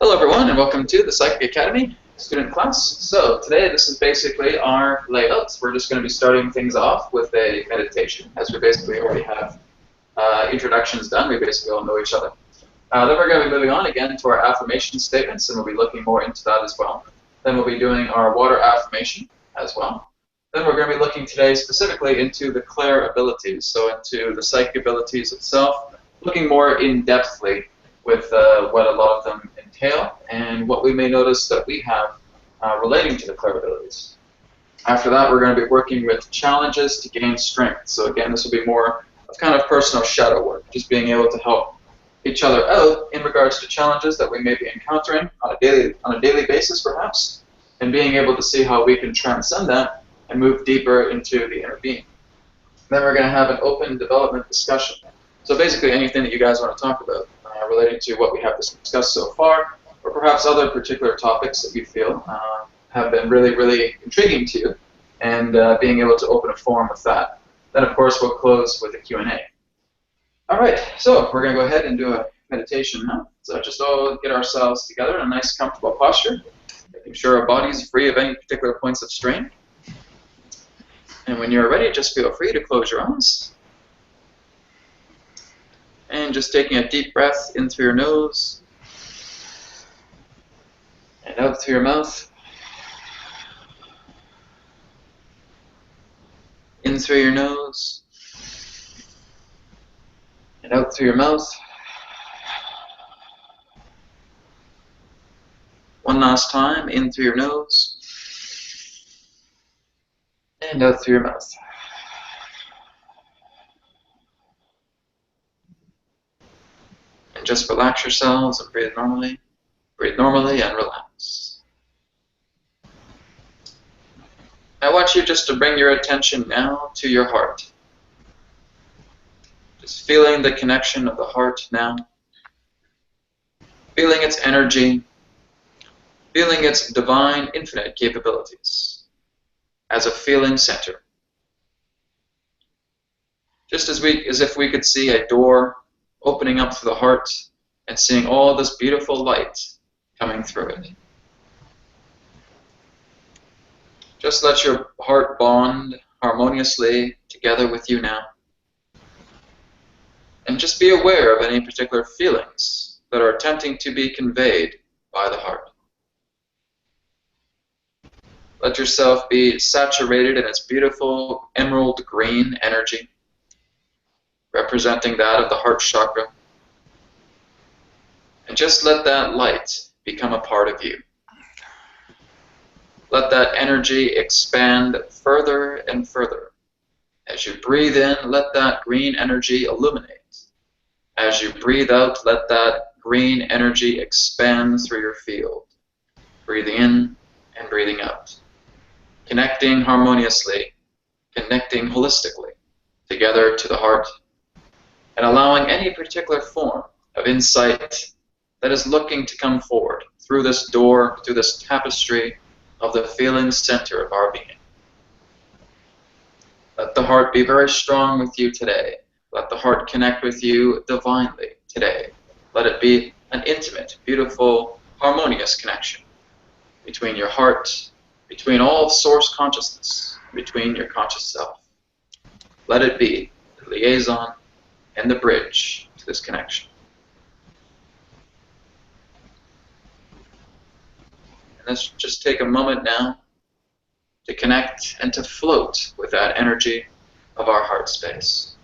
Hello everyone and welcome to the Psychic Academy student class. So today this is basically our layout. We're just going to be starting things off with a meditation as we basically already have introductions done. We basically all know each other. Then we're going to be moving on again to our affirmation statements and we'll be looking more into that as well. Then we'll be doing our water affirmation as well. Then we're going to be looking today specifically into the clair abilities, so into the psychic abilities itself, looking more in-depthly with what a lot of them entail and what we may notice that we have relating to the clair abilities. After that, we're going to be working with challenges to gain strength. So again, this will be more of kind of personal shadow work, just being able to help each other out in regards to challenges that we may be encountering on a daily basis, perhaps, and being able to see how we can transcend that and move deeper into the inner being. Then we're going to have an open development discussion. So basically anything that you guys want to talk about relating to what we have discussed so far, or perhaps other particular topics that you feel have been really, really intriguing to you, and being able to open a forum with that. Then, of course, we'll close with a Q&A. All right, so we're going to go ahead and do a meditation now. So just all get ourselves together in a nice, comfortable posture, making sure our body's free of any particular points of strain. And when you're ready, just feel free to close your eyes. And just taking a deep breath in through your nose and out through your mouth. In through your nose and out through your mouth. One last time, in through your nose and out through your mouth. And just relax yourselves and breathe normally. Breathe normally and relax. I want you just to bring your attention now to your heart. Just feeling the connection of the heart now. Feeling its energy. Feeling its divine, infinite capabilities as a feeling center. Just as if we could see a door opening up through the heart and seeing all this beautiful light coming through it. Just let your heart bond harmoniously together with you now. And just be aware of any particular feelings that are attempting to be conveyed by the heart. Let yourself be saturated in its beautiful emerald green energy, representing that of the heart chakra. And just let that light become a part of you. Let that energy expand further and further. As you breathe in, let that green energy illuminate. As you breathe out, let that green energy expand through your field. Breathing in and breathing out. Connecting harmoniously, connecting holistically together to the heart, and allowing any particular form of insight that is looking to come forward through this door, through this tapestry of the feeling center of our being. Let the heart be very strong with you today. Let the heart connect with you divinely today. Let it be an intimate, beautiful, harmonious connection between your heart, between all source consciousness, between your conscious self. Let it be the liaison and the bridge to this connection. And let's just take a moment now to connect and to float with that energy of our heart space.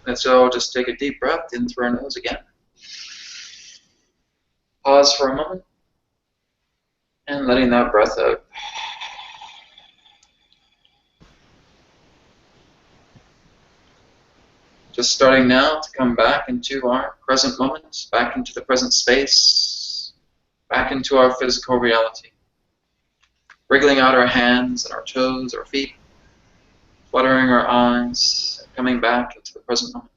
And so just take a deep breath in through our nose again. Pause for a moment. And letting that breath out. Just starting now to come back into our present moment, back into the present space, back into our physical reality. Wriggling out our hands and our toes, our feet, fluttering our eyes, coming back into the present moment.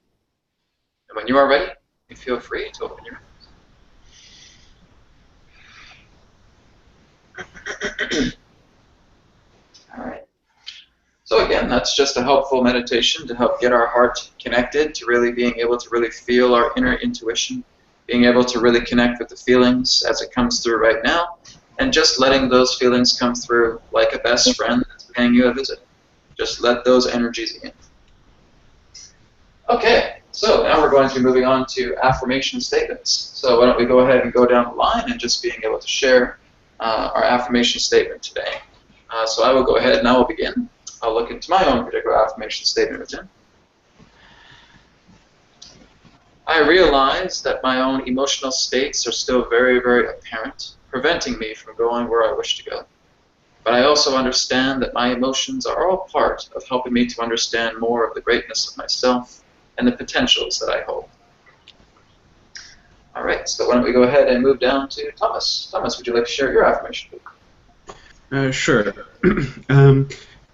And when you are ready, you feel free to open your eyes. All right. So again, that's just a helpful meditation to help get our heart connected to really being able to really feel our inner intuition, being able to really connect with the feelings as it comes through right now, and just letting those feelings come through like a best friend that's paying you a visit. Just let those energies in. Okay, so now we're going to be moving on to affirmation statements. So why don't we go ahead and go down the line and just being able to share our affirmation statement today. So I will go ahead and I will begin. I'll look into my own particular affirmation statement written. I realize that my own emotional states are still very, very apparent, preventing me from going where I wish to go. But I also understand that my emotions are all part of helping me to understand more of the greatness of myself and the potentials that I hold. All right, so why don't we go ahead and move down to Thomas. Thomas, would you like to share your affirmation? Sure.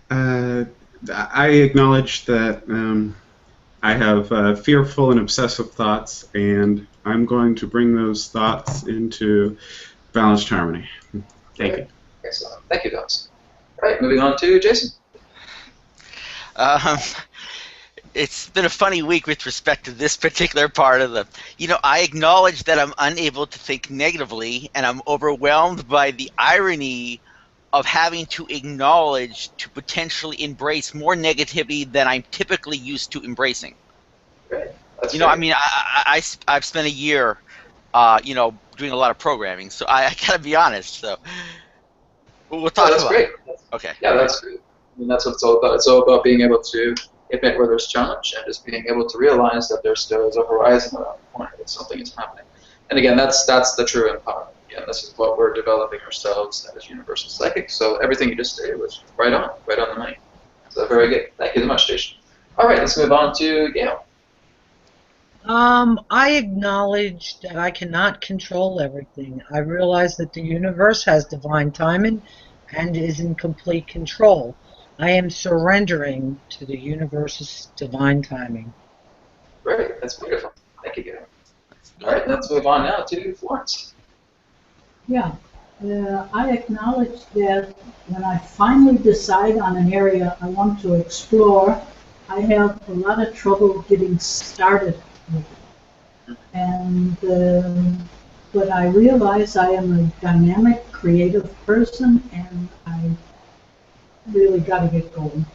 I acknowledge that I have fearful and obsessive thoughts, and I'm going to bring those thoughts into balanced harmony. Thank you. Excellent. Thank you, Thomas. All right, moving on to Jason. It's been a funny week with respect to this particular part of the, I acknowledge that I'm unable to think negatively, and I'm overwhelmed by the irony of having to acknowledge to potentially embrace more negativity than I'm typically used to embracing. Great. That's I mean, I've spent a year, doing a lot of programming, so I gotta be honest. So we'll talk that's about great. it. Okay. Yeah, that's great. I mean, that's what it's all about. It's all about being able to admit where there's challenge and just being able to realize that there still is a horizon around the corner, that something is happening. And again, that's the true empowerment. Again, this is what we're developing ourselves as universal psychics. So everything you just did was right on the money. So very good. Thank you so much, Jason. All right, let's move on to Gail. I acknowledge that I cannot control everything. I realize that the universe has divine timing and is in complete control. I am surrendering to the universe's divine timing. Great, that's beautiful. Thank you, Gail. All right, let's move on now to Florence. Yeah, I acknowledge that when I finally decide on an area I want to explore, I have a lot of trouble getting started with it. And but I realize I am a dynamic, creative person, and I really got to get going.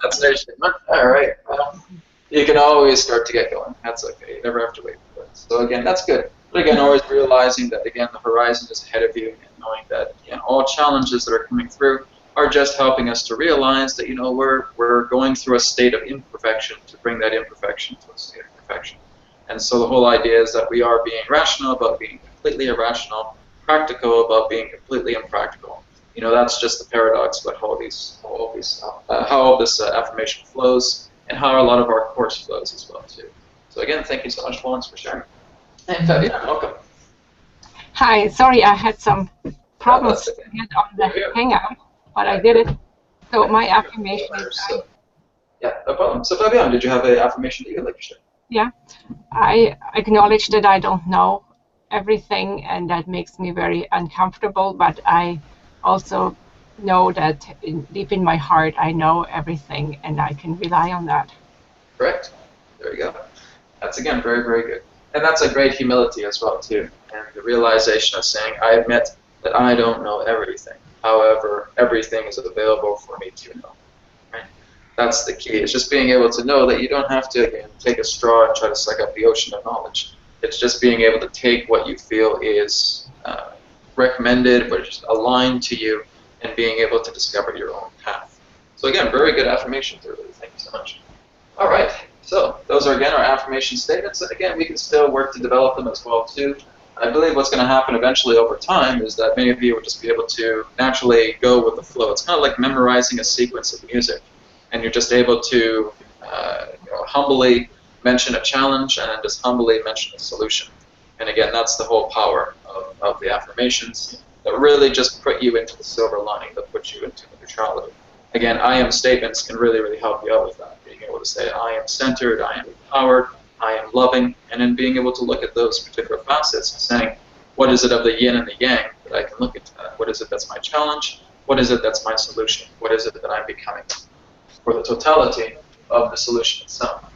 That's an statement. All right. Well, you can always start to get going. That's okay. You never have to wait for it. So again, that's good. But again, always realizing that again the horizon is ahead of you, and knowing that all challenges that are coming through are just helping us to realize that we're going through a state of imperfection to bring that imperfection to a state of perfection. And so the whole idea is that we are being rational about being completely irrational, practical about being completely impractical. That's just the paradox about how all this affirmation flows, and how a lot of our course flows as well too. So again, thank you so much, Florence, for sharing. And Fabienne, welcome. Hi, sorry I had some problems to get on the Hangout, but I did it. So my affirmation is... Yeah, no problem. So Fabienne, did you have an affirmation that you'd like to share? Yeah, I acknowledge that I don't know everything, and that makes me very uncomfortable, but I also know that deep in my heart I know everything, and I can rely on that. Correct. There you go. That's again very, very good. And that's a great humility as well too. And the realization of saying, I admit that I don't know everything. However, everything is available for me to know. Right? That's the key. It's just being able to know that you don't have to again take a straw and try to suck up the ocean of knowledge. It's just being able to take what you feel is recommended, but just aligned to you, and being able to discover your own path. So again, very good affirmations, everybody. Thank you so much. All right. So those are, again, our affirmation statements. And again, we can still work to develop them as well, too. I believe what's going to happen eventually over time is that many of you will just be able to naturally go with the flow. It's kind of like memorizing a sequence of music, and you're just able to humbly mention a challenge and then just humbly mention a solution. And again, that's the whole power of the affirmations that really just put you into the silver lining, that put you into the neutrality. Again, I am statements can really, really help you out with that. Being able to say, I am centered, I am empowered, I am loving, and then being able to look at those particular facets and saying, what is it of the yin and the yang that I can look into that? What is it that's my challenge? What is it that's my solution? What is it that I'm becoming? For the totality of the solution itself.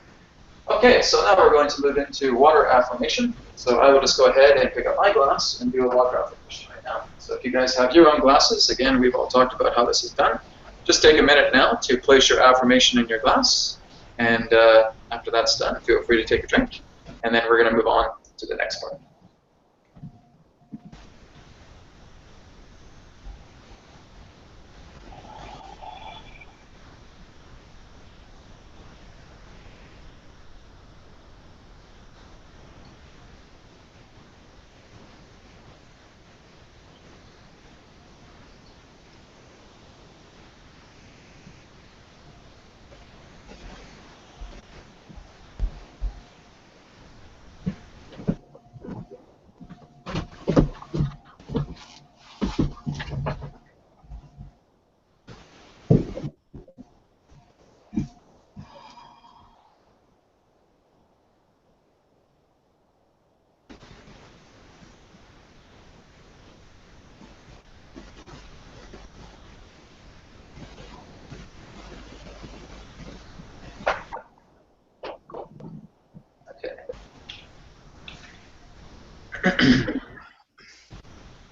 Okay, so now we're going to move into water affirmation. So I will just go ahead and pick up my glass and do a water affirmation right now. So if you guys have your own glasses, again, we've all talked about how this is done. Just take a minute now to place your affirmation in your glass. And after that's done, feel free to take a drink. And then we're going to move on to the next part.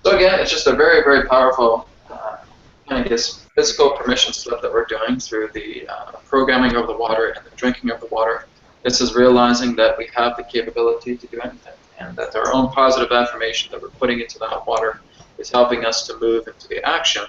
So again, it's just a very, very powerful kind of this physical permission slip that we're doing through the programming of the water and the drinking of the water. This is realizing that we have the capability to do anything, and that our own positive affirmation that we're putting into that water is helping us to move into the action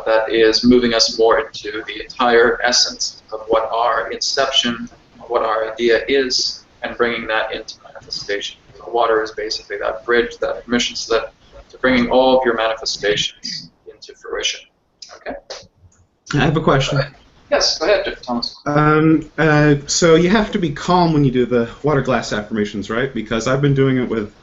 that is moving us more into the entire essence of what our inception, what our idea is, and bringing that into manifestation. The water is basically that bridge, that permission slip to bringing all of your manifestations into fruition. Okay? I have a question. Yes, go ahead, Thomas. So you have to be calm when you do the water glass affirmations, right? Because I've been doing it with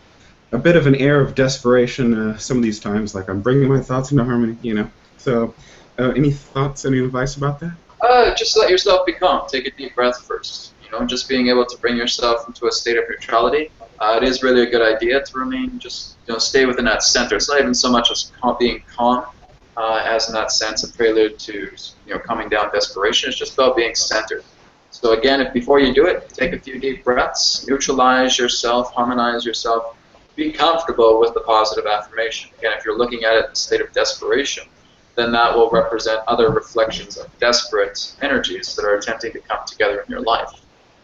a bit of an air of desperation some of these times, like I'm bringing my thoughts into harmony, you know. So any thoughts, any advice about that? Just let yourself be calm. Take a deep breath first. You know, just being able to bring yourself into a state of neutrality. It is really a good idea to remain, just stay within that center. It's not even so much as being calm, as in that sense a prelude to coming down desperation. It's just about being centered. So again, if before you do it, take a few deep breaths, neutralize yourself, harmonize yourself, be comfortable with the positive affirmation. Again, if you're looking at it in a state of desperation, then that will represent other reflections of desperate energies that are attempting to come together in your life.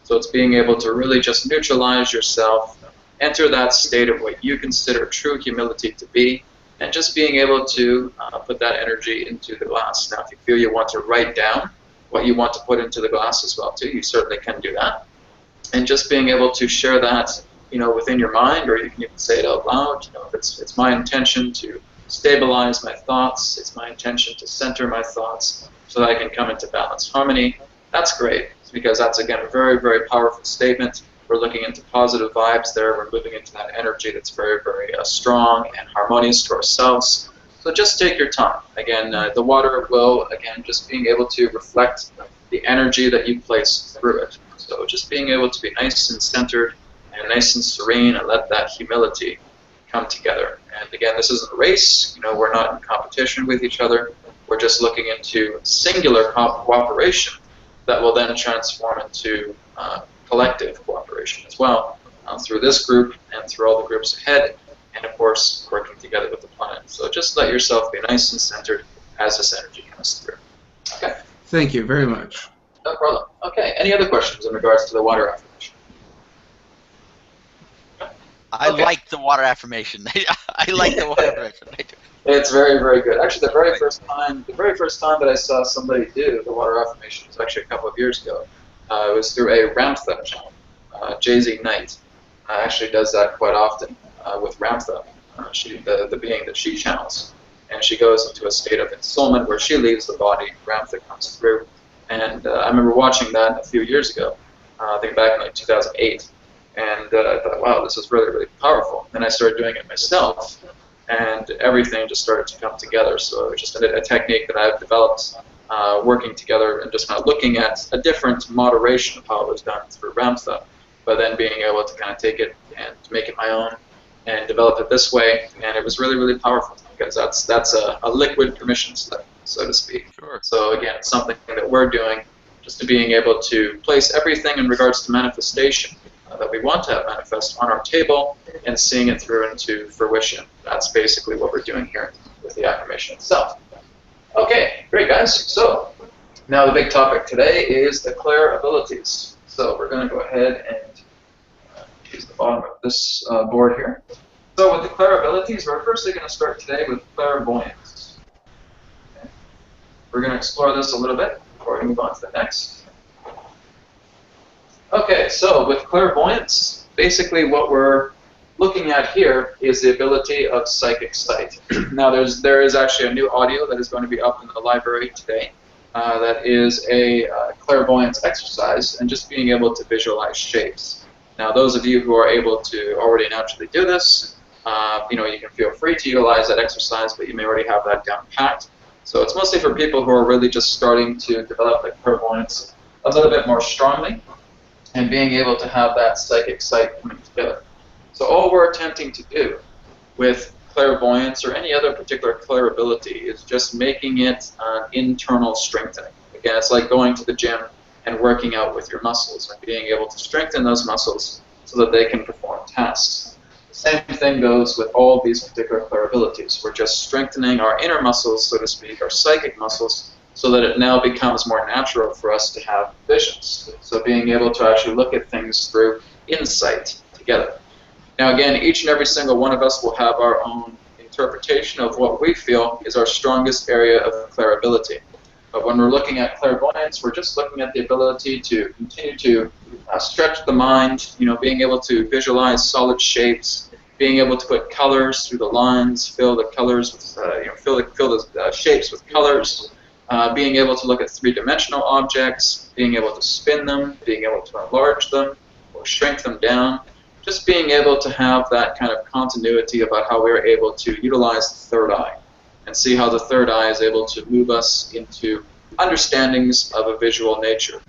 So it's being able to really just neutralize yourself, enter that state of what you consider true humility to be, and just being able to put that energy into the glass. Now, if you feel you want to write down what you want to put into the glass as well, too, you certainly can do that. And just being able to share that, within your mind, or you can even say it out loud. It's my intention to stabilize my thoughts. It's my intention to center my thoughts so that I can come into balanced harmony. That's great, because that's, again, a very, very powerful statement. We're looking into positive vibes there. We're moving into that energy that's very, very strong and harmonious to ourselves. So just take your time. Again, the water will, again, just being able to reflect the energy that you place through it. So just being able to be nice and centered and nice and serene and let that humility come together. And again, this isn't a race. We're not in competition with each other. We're just looking into singular cooperation that will then transform into collective cooperation as well through this group and through all the groups ahead, and of course working together with the planet. So just let yourself be nice and centered as this energy comes through. Okay. Thank you very much. No problem. Okay. Any other questions in regards to the water affirmation? I Okay. like the water affirmation. I like the water affirmation. I do. It's very, very good. Actually, the very first time that I saw somebody do the water affirmation was actually a couple of years ago. It was through a Ramtha channel. Jay-Z Knight actually does that quite often with Ramtha, the being that she channels. And she goes into a state of ensoulment where she leaves the body, Ramtha comes through. And I remember watching that a few years ago, I think back in like 2008. And I thought, wow, this is really, really powerful. Then I started doing it myself, and everything just started to come together. So it was just a technique that I've developed working together and just kind of looking at a different moderation of how it was done through Ramtha, but then being able to kind of take it and make it my own and develop it this way. And it was really, really powerful because that's a liquid permission slip, so to speak. Sure. So again, it's something that we're doing just to being able to place everything in regards to manifestation that we want to have manifest on our table and seeing it through into fruition. That's basically what we're doing here with the affirmation itself. Okay, great guys. So now the big topic today is the clair abilities. So we're going to go ahead and use the bottom of this board here. So with the clair abilities, we're firstly going to start today with clairvoyance. Okay. We're going to explore this a little bit before we move on to the next. Okay, so with clairvoyance, basically what we're looking at here is the ability of psychic sight. Now there is actually a new audio that is going to be up in the library today that is a clairvoyance exercise and just being able to visualize shapes. Now those of you who are able to already naturally do this, you can feel free to utilize that exercise, but you may already have that down packed. So it's mostly for people who are really just starting to develop the clairvoyance a little bit more strongly, and being able to have that psychic sight coming together. So all we're attempting to do with clairvoyance or any other particular clair ability is just making it internal strengthening. Again, it's like going to the gym and working out with your muscles and being able to strengthen those muscles so that they can perform tasks. The same thing goes with all these particular clair abilities. We're just strengthening our inner muscles, so to speak, our psychic muscles, so that it now becomes more natural for us to have visions. So being able to actually look at things through insight together. Now again, each and every single one of us will have our own interpretation of what we feel is our strongest area of clair ability. But when we're looking at clairvoyance, we're just looking at the ability to continue to stretch the mind, being able to visualize solid shapes, being able to put colors through the lines, fill the colors with, fill the shapes with colors, being able to look at three-dimensional objects, being able to spin them, being able to enlarge them or shrink them down, just being able to have that kind of continuity about how we're able to utilize the third eye and see how the third eye is able to move us into understandings of a visual nature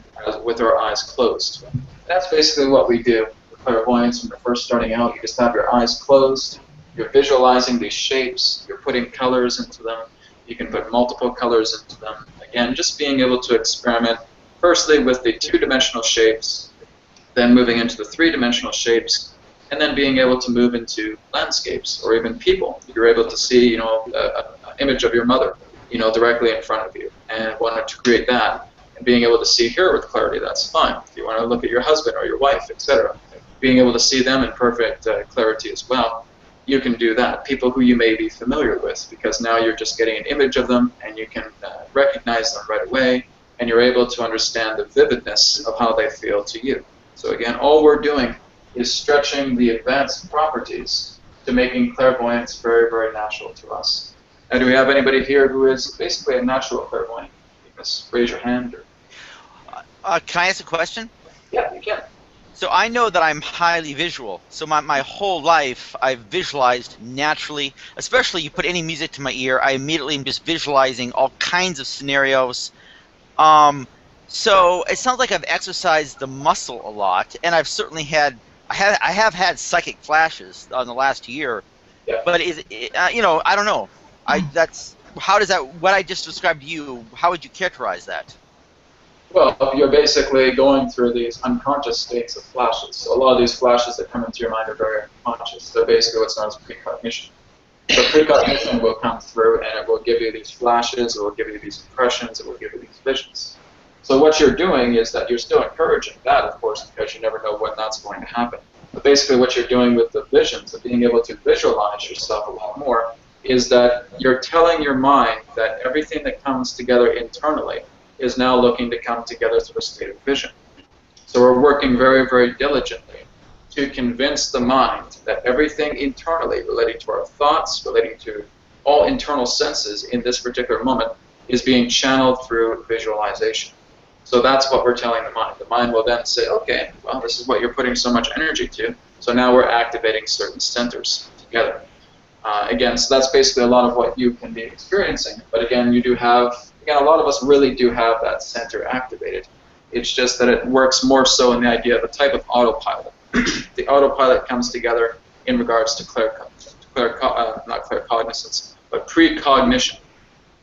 with our eyes closed. That's basically what we do with clairvoyance when you're first starting out. You just have your eyes closed, you're visualizing these shapes, you're putting colors into them. You can put multiple colors into them. Again, just being able to experiment firstly with the two-dimensional shapes, then moving into the three-dimensional shapes, and then being able to move into landscapes or even people. You're able to see, an image of your mother, directly in front of you, and wanted to create that. And being able to see her with clarity, that's fine. If you want to look at your husband or your wife, etc., being able to see them in perfect clarity as well, you can do that. People who you may be familiar with, because now you're just getting an image of them and you can recognize them right away, and you're able to understand the vividness of how they feel to you. So again, all we're doing is stretching the advanced properties to making clairvoyance very, very natural to us. Now, do we have anybody here who is basically a natural clairvoyant? You can just raise your hand. Can I ask a question? Yeah, you can. So I know that I'm highly visual. So my whole life I've visualized naturally, especially you put any music to my ear, I immediately am just visualizing all kinds of scenarios. So it sounds like I've exercised the muscle a lot, and I've certainly I have had psychic flashes on the last year. Yeah. But I don't know. How does that, what I just described to you, how would you characterize that? Well, you're basically going through these unconscious states of flashes. So a lot of these flashes that come into your mind are very unconscious. They're basically what's known as precognition. So precognition will come through and it will give you these flashes, it will give you these impressions, it will give you these visions. So what you're doing is that you're still encouraging that, of course, because you never know when that's going to happen. But basically what you're doing with the visions, of being able to visualize yourself a lot more, is that you're telling your mind that everything that comes together internally is now looking to come together through a state of vision. So we're working very, very diligently to convince the mind that everything internally relating to our thoughts, relating to all internal senses in this particular moment is being channeled through visualization. So that's what we're telling the mind. The mind will then say, okay, well, this is what you're putting so much energy to, so now we're activating certain centers together. Again, so that's basically a lot of what you can be experiencing. But again, you do have, again, a lot of us really do have that center activated. It's just that it works more so in the idea of a type of autopilot. The autopilot comes together in regards to not claircognizance, but precognition.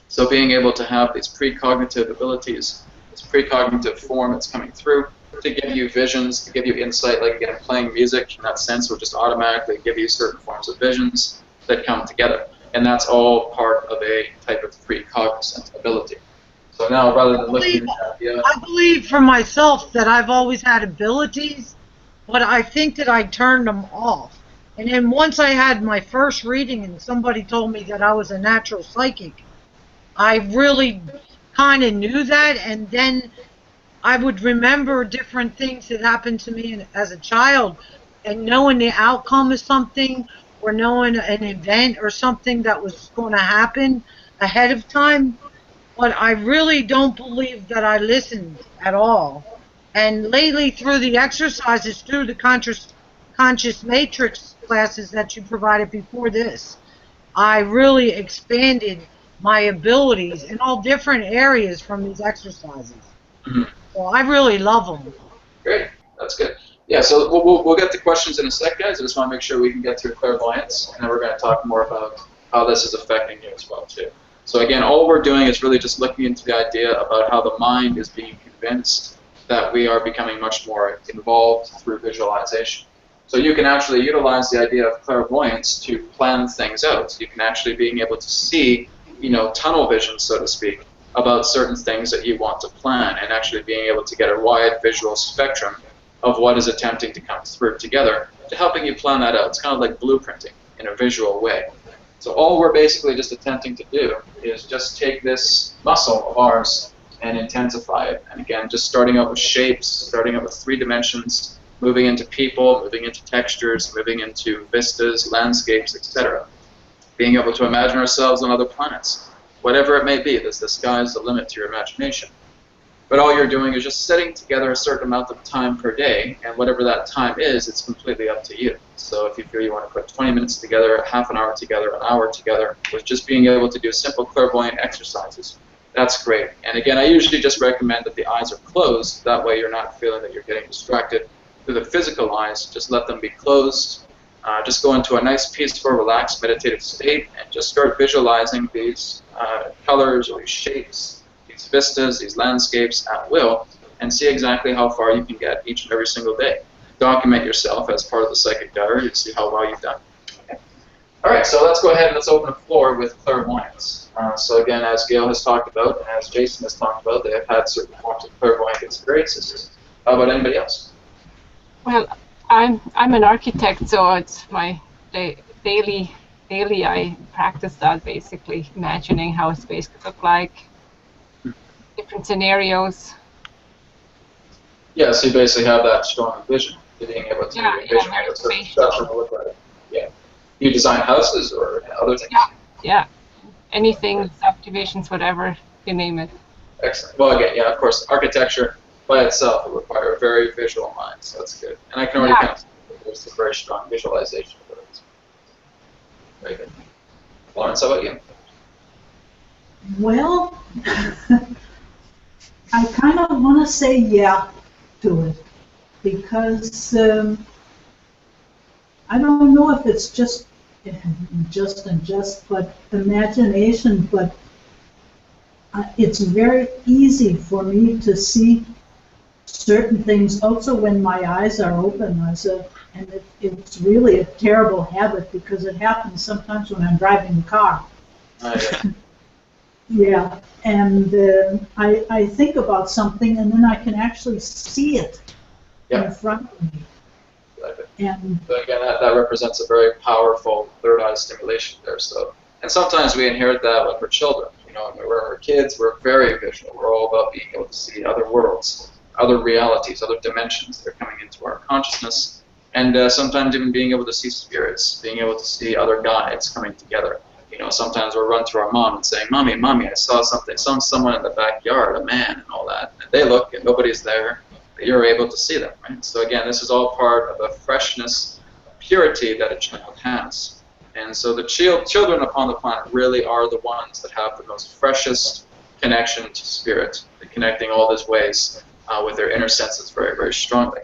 So being able to have these precognitive abilities, this precognitive form that's coming through to give you visions, to give you insight, like again, playing music in that sense will just automatically give you certain forms of visions that come together. And that's all part of a type of precognizant ability. So now, rather than looking at the... I believe for myself that I've always had abilities, but I think that I turned them off. And then once I had my first reading and somebody told me that I was a natural psychic, I really kind of knew that, and then I would remember different things that happened to me as a child, and knowing the outcome of something or knowing an event or something that was going to happen ahead of time. But I really don't believe that I listened at all. And lately, through the exercises, through the conscious matrix classes that you provided before this, I really expanded my abilities in all different areas from these exercises. Mm-hmm. So I really love them. Great, that's good. Yeah, so we'll get to questions in a sec, guys. I just want to make sure we can get through clairvoyance, and then we're going to talk more about how this is affecting you as well, too. So again, all we're doing is really just looking into the idea about how the mind is being convinced that we are becoming much more involved through visualization. So you can actually utilize the idea of clairvoyance to plan things out. You can actually being able to see, tunnel vision, so to speak, about certain things that you want to plan, and actually being able to get a wide visual spectrum of what is attempting to come through together to helping you plan that out. It's kind of like blueprinting in a visual way. So all we're basically just attempting to do is just take this muscle of ours and intensify it. And again, just starting out with shapes, starting out with 3 dimensions, moving into people, moving into textures, moving into vistas, landscapes, etc. Being able to imagine ourselves on other planets. Whatever it may be, the sky is the limit to your imagination. But all you're doing is just setting together a certain amount of time per day, and whatever that time is, it's completely up to you. So if you feel you want to put 20 minutes together, half an hour together, an hour together, with just being able to do simple clairvoyant exercises, that's great. And again, I usually just recommend that the eyes are closed. That way you're not feeling that you're getting distracted through the physical eyes. Just let them be closed. Just go into a nice, peaceful, relaxed, meditative state, and just start visualizing these colors or these shapes, these vistas, these landscapes at will, and see exactly how far you can get each and every single day. Document yourself as part of the psychic diary to see how well you've done. Okay. All right, so let's go ahead and let's open the floor with clairvoyance. So again, as Gail has talked about, and as Jason has talked about, they have had certain forms of clairvoyant experiences. How about anybody else? Well, I'm an architect, so it's my daily I practice that, basically imagining how a space could look like, different scenarios. Yeah, so you basically have that strong vision, being able to envision what a certain structure will look like. Yeah. You design houses or other things? Yeah. Anything, subdivisions, whatever, you name it. Excellent. Well, again, yeah, of course, architecture by itself will require a very visual mind, so that's good. And I can already count there's a very strong visualization abilities. Very good. Lawrence, how about you? Well, I kind of want to say yeah to it, because I don't know if it's just but imagination, but it's very easy for me to see certain things also when my eyes are open. And it's really a terrible habit, because it happens sometimes when I'm driving the car. Yeah, and I think about something, and then I can actually see it in front of me. And So again, that represents a very powerful third eye stimulation there. So, and sometimes we inherit that when we're children. You know, when we're kids, we're very visual. We're all about being able to see other worlds, other realities, other dimensions that are coming into our consciousness, and sometimes even being able to see spirits, being able to see other guides coming together. You know, sometimes we'll run to our mom and saying, "Mommy, Mommy, I saw something, someone in the backyard, a man," and all that. And they look, and nobody's there. But you're able to see them, right? So again, this is all part of the freshness, purity that a child has. And so the children upon the planet really are the ones that have the most freshest connection to spirit, connecting all these ways with their inner senses very, very strongly.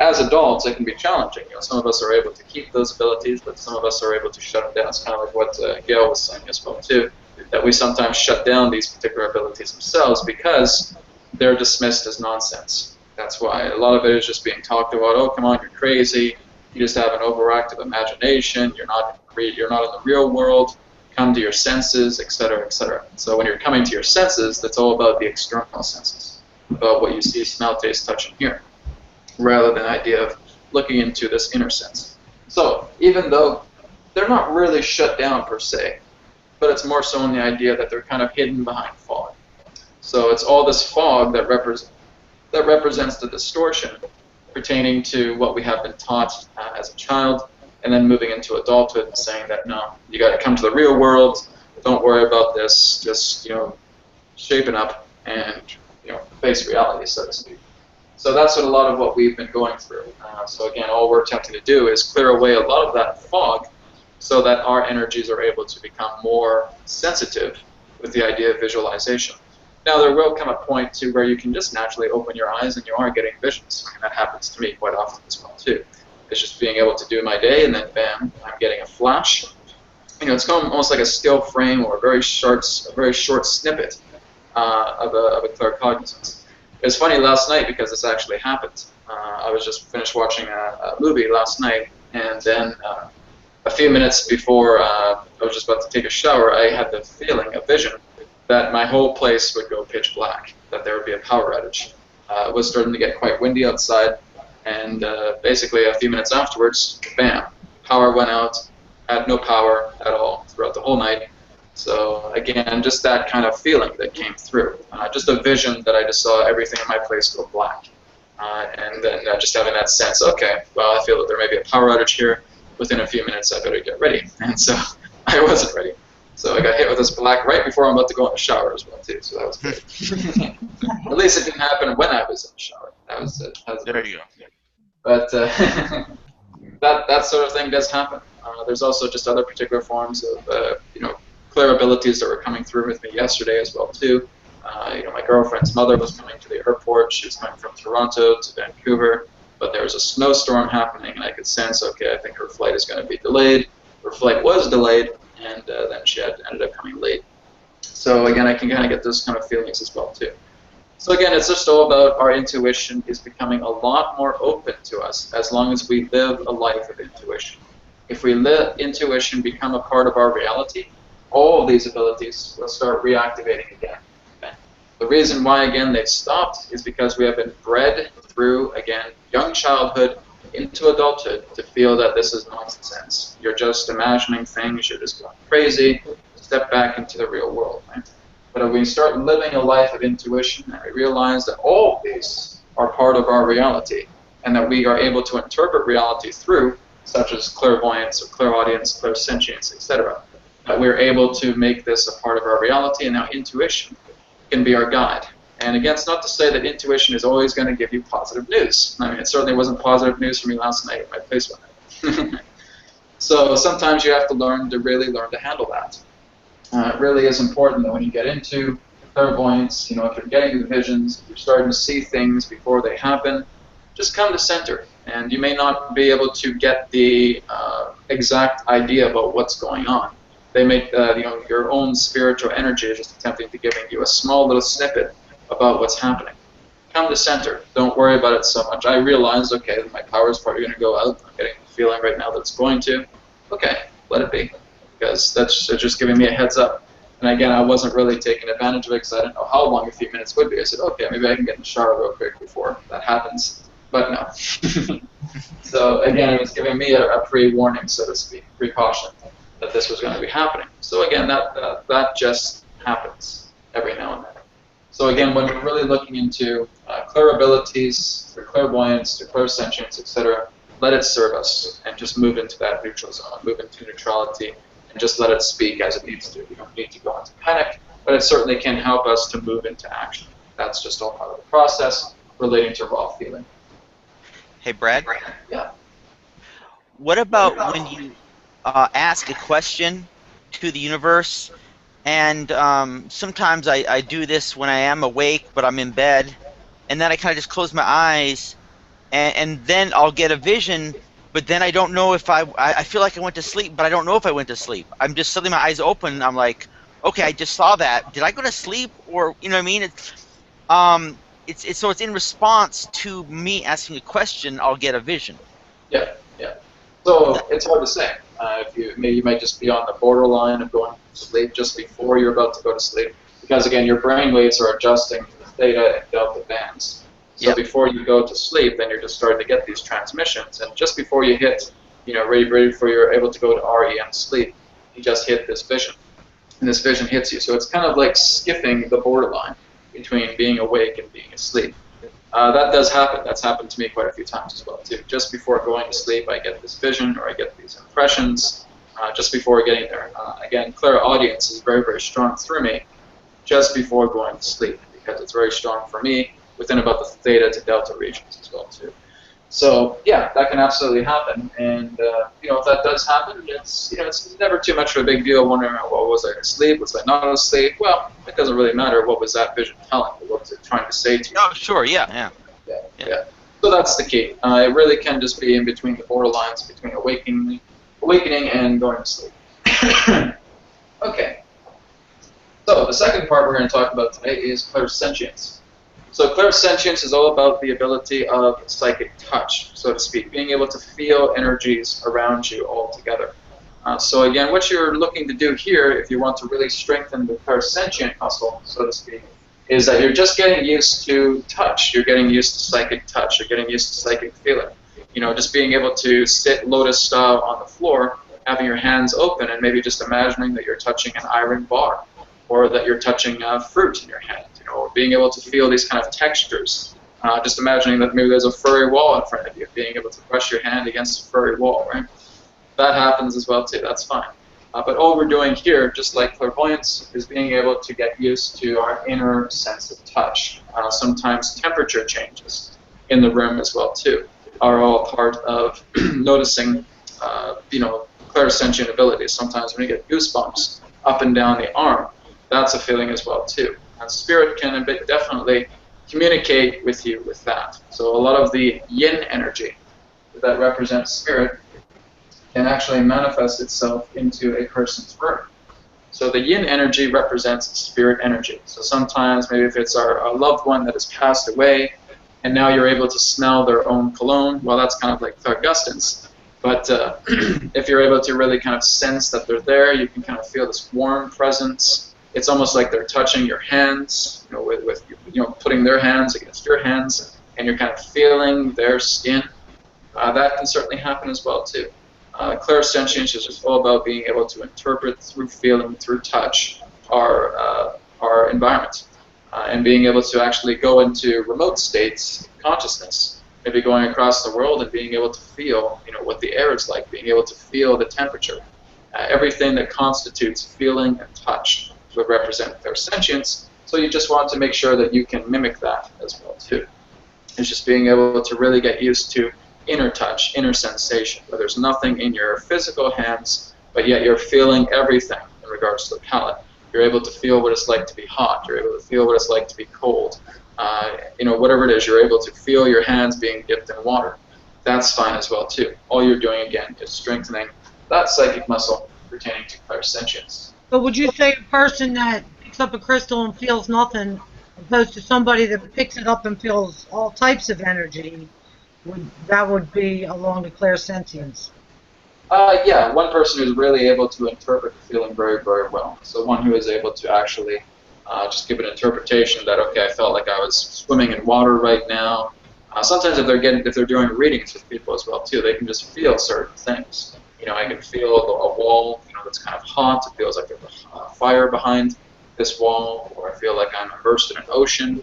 As adults, it can be challenging. You know, some of us are able to keep those abilities, but some of us are able to shut them down. It's kind of like what Gail was saying as well too, that we sometimes shut down these particular abilities themselves because they're dismissed as nonsense. That's why a lot of it is just being talked about. Oh, come on, you're crazy. You just have an overactive imagination. You're not in the real world. Come to your senses, etc., etc. So when you're coming to your senses, that's all about the external senses, about what you see, smell, taste, touch, and hear, rather than the idea of looking into this inner sense. So even though they're not really shut down per se, but it's more so in the idea that they're kind of hidden behind fog. So it's all this fog that represents the distortion pertaining to what we have been taught as a child, and then moving into adulthood and saying that no, you got to come to the real world. Don't worry about this. Just shapen up and face reality, so to speak. So that's a lot of what we've been going through. So again, all we're attempting to do is clear away a lot of that fog, so that our energies are able to become more sensitive with the idea of visualization. Now, there will come a point to where you can just naturally open your eyes and you are getting visions. And that happens to me quite often as well, too. It's just being able to do my day, and then bam, I'm getting a flash. It's almost like a still frame or a very short snippet of a claircognizance. It was funny last night because this actually happened. I was just finished watching a movie last night, and then a few minutes before I was just about to take a shower, I had the feeling, a vision, that my whole place would go pitch black, that there would be a power outage. It was starting to get quite windy outside, and basically a few minutes afterwards, bam, power went out. I had no power at all throughout the whole night. So again, just that kind of feeling that came through. Just a vision that I just saw everything in my place go black. And then just having that sense, okay, well, I feel that there may be a power outage here. Within a few minutes, I better get ready. And so I wasn't ready. So I got hit with this black right before I'm about to go in the shower as well, too. So that was great. At least it didn't happen when I was in the shower. That was it. There you go. But that sort of thing does happen. There's also just other particular forms of, clear abilities that were coming through with me yesterday as well, too. My girlfriend's mother was coming to the airport. She was coming from Toronto to Vancouver, but there was a snowstorm happening, and I could sense, okay, I think her flight is going to be delayed. Her flight was delayed, and then she ended up coming late. So again, I can kind of get those kind of feelings as well, too. So again, it's just all about our intuition is becoming a lot more open to us as long as we live a life of intuition. If we let intuition become a part of our reality, all of these abilities will start reactivating again. Okay? The reason why, again, they've stopped is because we have been bred through, again, young childhood into adulthood to feel that this is nonsense. You're just imagining things, you're just going crazy. Step back into the real world. Right? But if we start living a life of intuition and we realize that all of these are part of our reality and that we are able to interpret reality through, such as clairvoyance or clairaudience, clairsentience, etc., that we're able to make this a part of our reality, and now intuition can be our guide. And again, it's not to say that intuition is always going to give you positive news. I mean, it certainly wasn't positive news for me last night at my place one night. So sometimes you have to really learn to handle that. It really is important that when you get into clairvoyance, if you're getting the visions, if you're starting to see things before they happen, just come to center. And you may not be able to get the exact idea about what's going on. They make your own spiritual energy is just attempting to giving you a small little snippet about what's happening. Come to center. Don't worry about it so much. I realized, okay, that my power is probably going to go out. I'm getting the feeling right now that it's going to. Okay, let it be. Because that's just giving me a heads up. And again, I wasn't really taking advantage of it because I didn't know how long a few minutes would be. I said, okay, maybe I can get in the shower real quick before that happens. But no. So again, it was giving me a pre-warning, so to speak, precaution that this was going to be happening. So again, that just happens every now and then. So again, when we're really looking into clair abilities, to clairvoyance, to clairsentience, etc., let it serve us and just move into that neutral zone, move into neutrality, and just let it speak as it needs to. You don't need to go into panic, but it certainly can help us to move into action. That's just all part of the process relating to raw feeling. Hey, Brad. Yeah. What about when you ask a question to the universe? And sometimes I do this when I am awake, but I'm in bed, and then I kind of just close my eyes, and then I'll get a vision, but then I don't know if I feel like I went to sleep, but I don't know if I went to sleep. I'm just suddenly my eyes open, and I'm like, okay, I just saw that. Did I go to sleep? Or, you know what I mean? So it's in response to me asking a question, I'll get a vision. Yeah. So it's hard to say. If you might just be on the borderline of going to sleep just before you're about to go to sleep, because again, your brain waves are adjusting to the theta and delta bands. So before you go to sleep, then you're just starting to get these transmissions, and just before you hit, ready before you're able to go to REM sleep, you just hit this vision, and this vision hits you. So it's kind of like skipping the borderline between being awake and being asleep. That does happen. That's happened to me quite a few times as well, too. Just before going to sleep, I get this vision or I get these impressions just before getting there. Again, clairaudience is very, very strong through me just before going to sleep because it's very strong for me within about the theta to delta regions as well, too. So, yeah, that can absolutely happen. And, if that does happen, it's never too much of a big deal wondering, well, was I asleep? Was I not asleep? Well, it doesn't really matter. What was that vision telling you? What was it trying to say to you? Oh, sure, yeah. So that's the key. It really can just be in between the borderlines between awakening and going to sleep. Okay. So the second part we're going to talk about today is clairsentience. So clairsentience is all about the ability of psychic touch, so to speak, being able to feel energies around you all together. So again, what you're looking to do here, if you want to really strengthen the clairsentient muscle, so to speak, is that you're just getting used to touch. You're getting used to psychic touch. You're getting used to psychic feeling. Just being able to sit lotus style on the floor, having your hands open, and maybe just imagining that you're touching an iron bar, or that you're touching fruit in your hand, or being able to feel these kind of textures. Just imagining that maybe there's a furry wall in front of you, being able to brush your hand against a furry wall, right? That happens as well too, that's fine. But all we're doing here, just like clairvoyance, is being able to get used to our inner sense of touch. Sometimes temperature changes in the room as well too are all part of noticing, clairsentient abilities. Sometimes when you get goosebumps up and down the arm, that's a feeling as well too. And spirit can definitely communicate with you with that. So a lot of the yin energy that represents spirit can actually manifest itself into a person's room. So the yin energy represents spirit energy. So sometimes maybe if it's our loved one that has passed away and now you're able to smell their own cologne, well, that's kind of like clairgustance. But if you're able to really kind of sense that they're there, you can kind of feel this warm presence. It's almost like they're touching your hands, with putting their hands against your hands, and you're kind of feeling their skin. That can certainly happen as well too. Clairsentience is just all about being able to interpret through feeling, through touch, our environment, and being able to actually go into remote states of consciousness, maybe going across the world and being able to feel, what the air is like, being able to feel the temperature. Everything that constitutes feeling and touch would represent clairsentience. So you just want to make sure that you can mimic that as well too. It's just being able to really get used to inner touch, inner sensation, where there's nothing in your physical hands, but yet you're feeling everything in regards to the palate. You're able to feel what it's like to be hot. You're able to feel what it's like to be cold. Whatever it is, you're able to feel your hands being dipped in water. That's fine as well too. All you're doing, again, is strengthening that psychic muscle pertaining to clairsentience. But would you say a person that picks up a crystal and feels nothing, opposed to somebody that picks it up and feels all types of energy, that would be along the clairsentience? Yeah, one person who's really able to interpret the feeling very, very well. So one who is able to actually just give an interpretation that, okay, I felt like I was swimming in water right now. Sometimes if they're doing readings with people as well too, they can just feel certain things. I can feel a wall, that's kind of hot. It feels like there's a fire behind this wall, or I feel like I'm immersed in an ocean.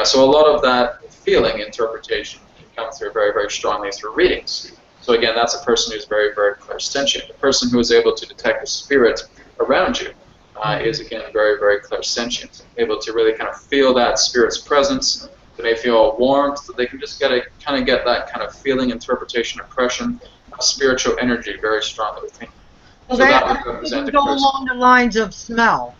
So a lot of that feeling interpretation can come through very, very strongly through readings. So again, that's a person who's very, very clairsentient. A person who is able to detect the spirit around you is, again, very, very clairsentient, able to really kind of feel that spirit's presence. They may feel warmth, so they can just get that kind of feeling, interpretation, impression, spiritual energy very strongly within. So So that that would represent would a go person. along the lines of smell.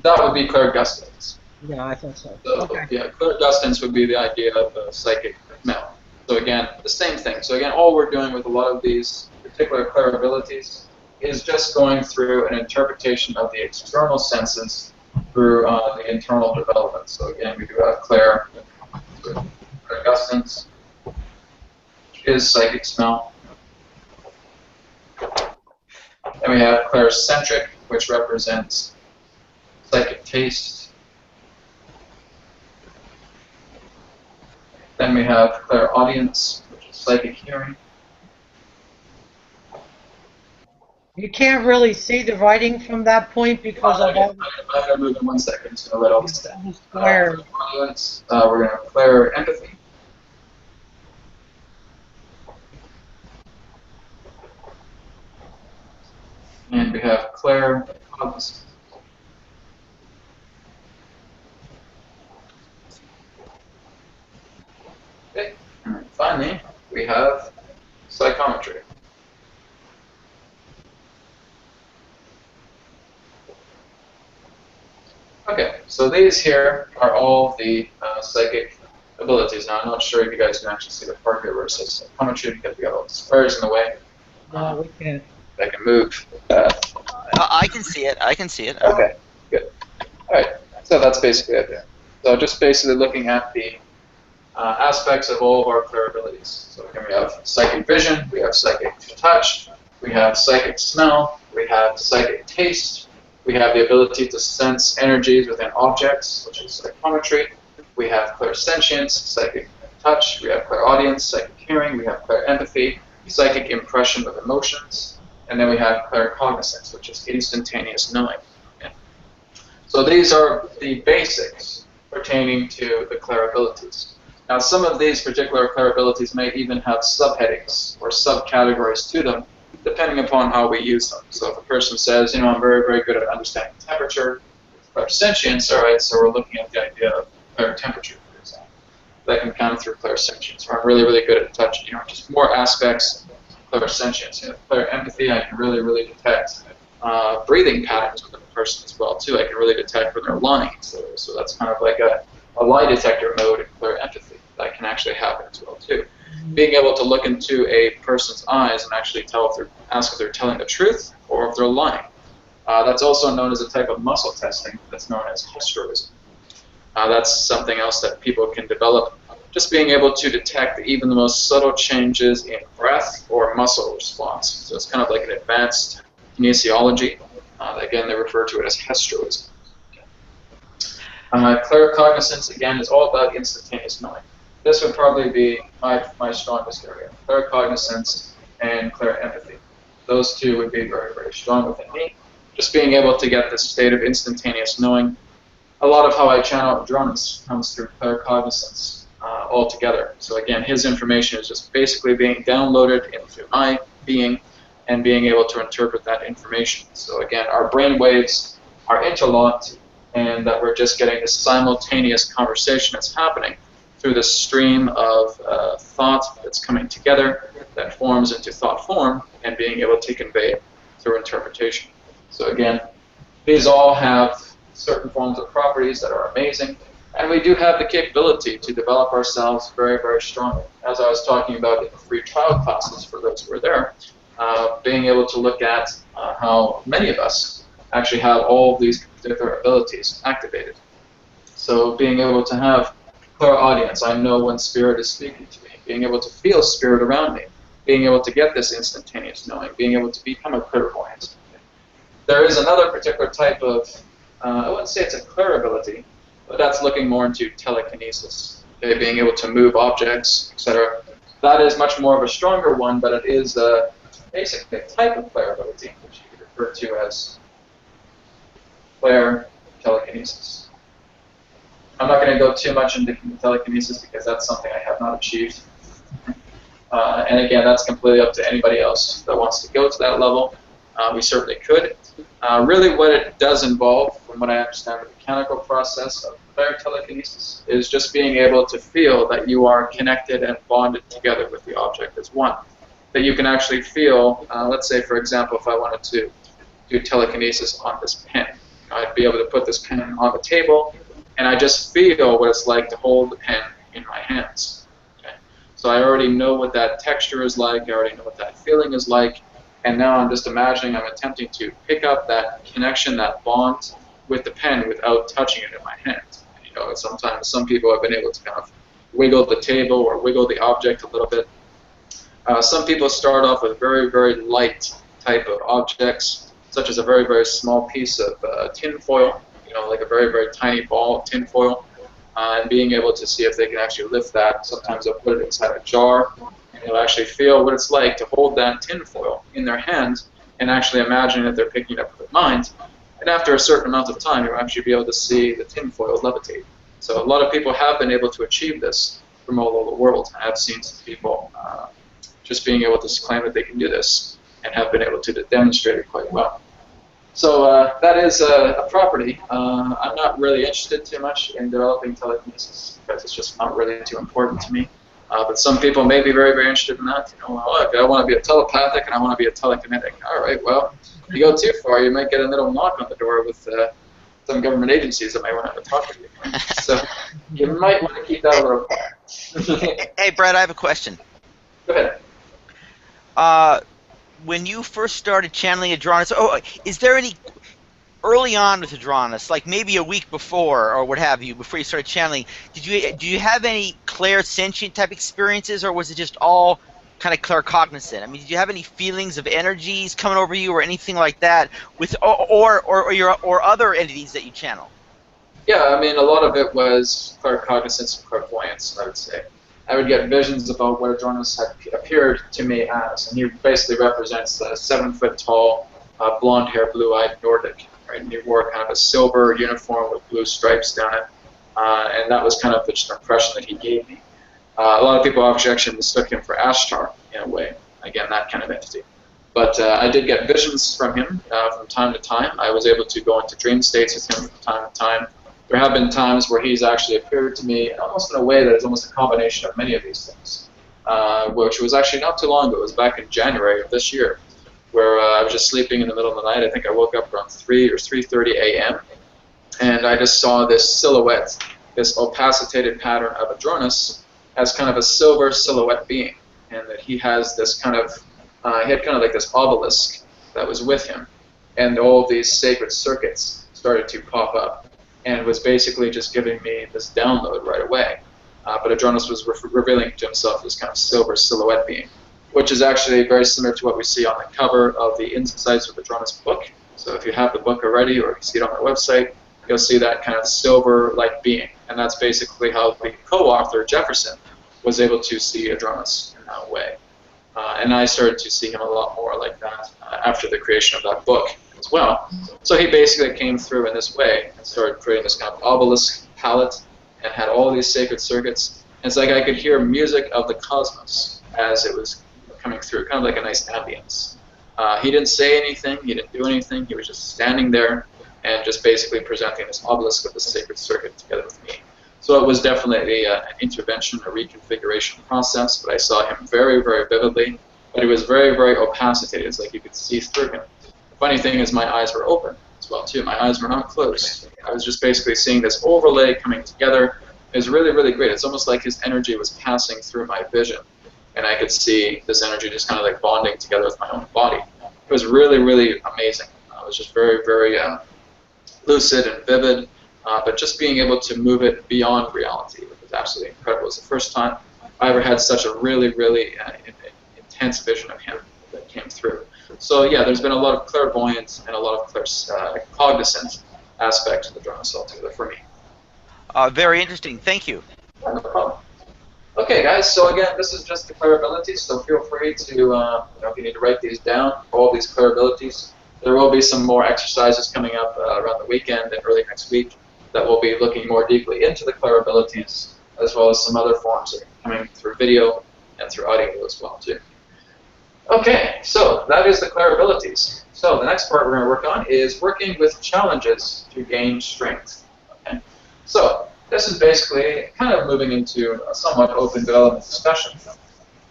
That would be clairgustance. Yeah, I thought so. So, Okay. yeah, clairgustance would be the idea of a psychic smell. So again, the same thing. So again, all we're doing with a lot of these particular clair abilities is just going through an interpretation of the external senses through the internal development. So again, we do have clairgustance, which is psychic smell. Then we have claircentric, which represents psychic taste. Then we have clairaudience, which is psychic hearing. You can't really see the writing from that point because of all I'm going to move in 1 second. I'm just going to let all this down. the squares. Clairaudience, we're going to have clairempathy. And we have claircognizance. Okay, and finally, we have psychometry. Okay, so these here are all the psychic abilities. Now, I'm not sure if you guys can actually see the part here where it says psychometry because we got all the squares in the way. No, we can't. I can move. I can see it. I can see it. Okay, good. All right, so that's basically it there. So just basically looking at the aspects of all of our clair abilities. So here we have psychic vision, we have psychic touch, we have psychic smell, we have psychic taste, we have the ability to sense energies within objects, which is psychometry. We have clairsentience, psychic touch, we have clairaudience, psychic hearing, we have clairempathy, psychic impression of emotions, and then we have claircognizance, which is instantaneous knowing. Okay. So these are the basics pertaining to the clair abilities. Now, some of these particular clair abilities may even have subheadings or subcategories to them, depending upon how we use them. So if a person says, I'm very, very good at understanding temperature, clairsentience, all right, so we're looking at the idea of clair temperature, for example. That can come through clairsentience. Or I'm really, really good at touch, just more aspects of clairsentience. Clairempathy, I can really, really detect breathing patterns within a person as well, too. I can really detect when they're lying. So that's kind of like a lie detector mode in clairempathy. That can actually happen as well, too. Being able to look into a person's eyes and actually ask if they're telling the truth or if they're lying. That's also known as a type of muscle testing that's known as hesturism. That's something else that people can develop, just being able to detect even the most subtle changes in breath or muscle response. So it's kind of like an advanced kinesiology. Again, they refer to it as hesturism. Claircognizance, again, is all about instantaneous knowing. This would probably be my strongest area, claircognizance and clairempathy. Those two would be very, very strong within me. Just being able to get this state of instantaneous knowing. A lot of how I channel drums comes through claircognizance altogether. So again, his information is just basically being downloaded into my being and being able to interpret that information. So again, our brain waves are interlocked and that we're just getting this simultaneous conversation that's happening through this stream of thought that's coming together that forms into thought form and being able to convey through interpretation. So again, these all have certain forms of properties that are amazing, and we do have the capability to develop ourselves very, very strongly. As I was talking about in the free trial classes for those who were there, being able to look at how many of us actually have all of these particular abilities activated. So being able to have clairaudience, I know when spirit is speaking to me, being able to feel spirit around me, being able to get this instantaneous knowing, being able to become a clairvoyant. There is another particular type of, I wouldn't say it's a clair ability, but that's looking more into telekinesis. okay, being able to move objects, etc. That is much more of a stronger one, but it is basically a type of clairability, which you could refer to as clair telekinesis. I'm not going to go too much into telekinesis because that's something I have not achieved. And again, that's completely up to anybody else that wants to go to that level. We certainly could. Really what it does involve, from what I understand the mechanical process of clair telekinesis, is just being able to feel that you are connected and bonded together with the object as one. That you can actually feel, let's say for example, if I wanted to do telekinesis on this pen, I'd be able to put this pen on the table, and I just feel what it's like to hold the pen in my hands. Okay? So I already know what that texture is like, I already know what that feeling is like, and now I'm just imagining I'm attempting to pick up that connection, that bond with the pen without touching it in my hand. And, you know, sometimes some people have been able to kind of wiggle the table or wiggle the object a little bit. Some people start off with very, very light type of objects, such as a very, very small piece of tin foil, you know, like a very, very tiny ball of tin foil, and being able to see if they can actually lift that. Sometimes they'll put it inside a jar, and they'll actually feel what it's like to hold that tin foil in their hand and actually imagine that they're picking it up with their mind. And after a certain amount of time, you'll actually be able to see the tin foil levitate. So a lot of people have been able to achieve this from all over the world. I've seen some people just being able to claim that they can do this and have been able to demonstrate it quite well. So that is a property. I'm not really interested too much in developing telekinesis because it's just not really too important to me. But some people may be very, very interested in that. You know, oh, I want to be a telepathic and I want to be a telekinetic. All right, well, if you go too far, you might get a little knock on the door with some government agencies that might want to talk to you. So you might want to keep that a little quiet. Hey, Brad, I have a question. Go ahead. When you first started channeling Adronis, is there any early on with Adronis, like maybe a week before or what have you, before you started channeling? Do you have any clairsentient type experiences, or was it just all kind of claircognizant? I mean, did you have any feelings of energies coming over you or anything like that, with or other entities that you channel? Yeah, I mean, a lot of it was claircognizance and clairvoyance, I would say. I would get visions about what Adronis had appeared to me as, and he basically represents the 7-foot-tall, blonde-haired, blue-eyed Nordic. Right? And he wore kind of a silver uniform with blue stripes down it, and that was kind of the impression that he gave me. A lot of people actually mistook him for Ashtar in a way. Again, that kind of entity. But I did get visions from him from time to time. I was able to go into dream states with him from time to time. There have been times where he's actually appeared to me almost in a way that is almost a combination of many of these things, which was actually not too long ago. It was back in January of this year, where I was just sleeping in the middle of the night. I think I woke up around 3 or 3:30 a.m., and I just saw this silhouette, this opacitated pattern of Adronis as kind of a silver silhouette being, and that he has this kind of, he had kind of like this obelisk that was with him, and all these sacred circuits started to pop up, and was basically just giving me this download right away. But Adronis was revealing to himself this kind of silver silhouette being, which is actually very similar to what we see on the cover of the Insights with Adronis book. So if you have the book already, or you see it on my website, you'll see that kind of silver-like being. And that's basically how the co-author, Jefferson, was able to see Adronis in that way. And I started to see him a lot more like that after the creation of that book as well. So he basically came through in this way and started creating this kind of obelisk palette and had all these sacred circuits. And it's like I could hear music of the cosmos as it was coming through, kind of like a nice ambience. He didn't say anything, he didn't do anything, he was just standing there and just basically presenting this obelisk of the sacred circuit together with me. So it was definitely an intervention, a reconfiguration process, but I saw him very, very vividly, but he was very, very opacitated. It's like you could see through him. The funny thing is my eyes were open as well, too. My eyes were not closed. I was just basically seeing this overlay coming together. It was really, really great. It's almost like his energy was passing through my vision, and I could see this energy just kind of like bonding together with my own body. It was really, really amazing. It was just very, very lucid and vivid, but just being able to move it beyond reality was absolutely incredible. It was the first time I ever had such a really, really intense vision of him that came through. So yeah, there's been a lot of clairvoyance and a lot of cognizant aspect to the Adronis altogether for me. Very interesting. Thank you. Yeah, no problem. Okay, guys, so again, this is just the declarabilities, so feel free to, if you need to write these down, all these declarabilities. There will be some more exercises coming up around the weekend and early next week that will be looking more deeply into the declarabilities, as well as some other forms that are coming through video and through audio as well, too. Okay, so that is the declarabilities. So the next part we're going to work on is working with challenges to gain strength. Okay, so this is basically kind of moving into a somewhat open development discussion.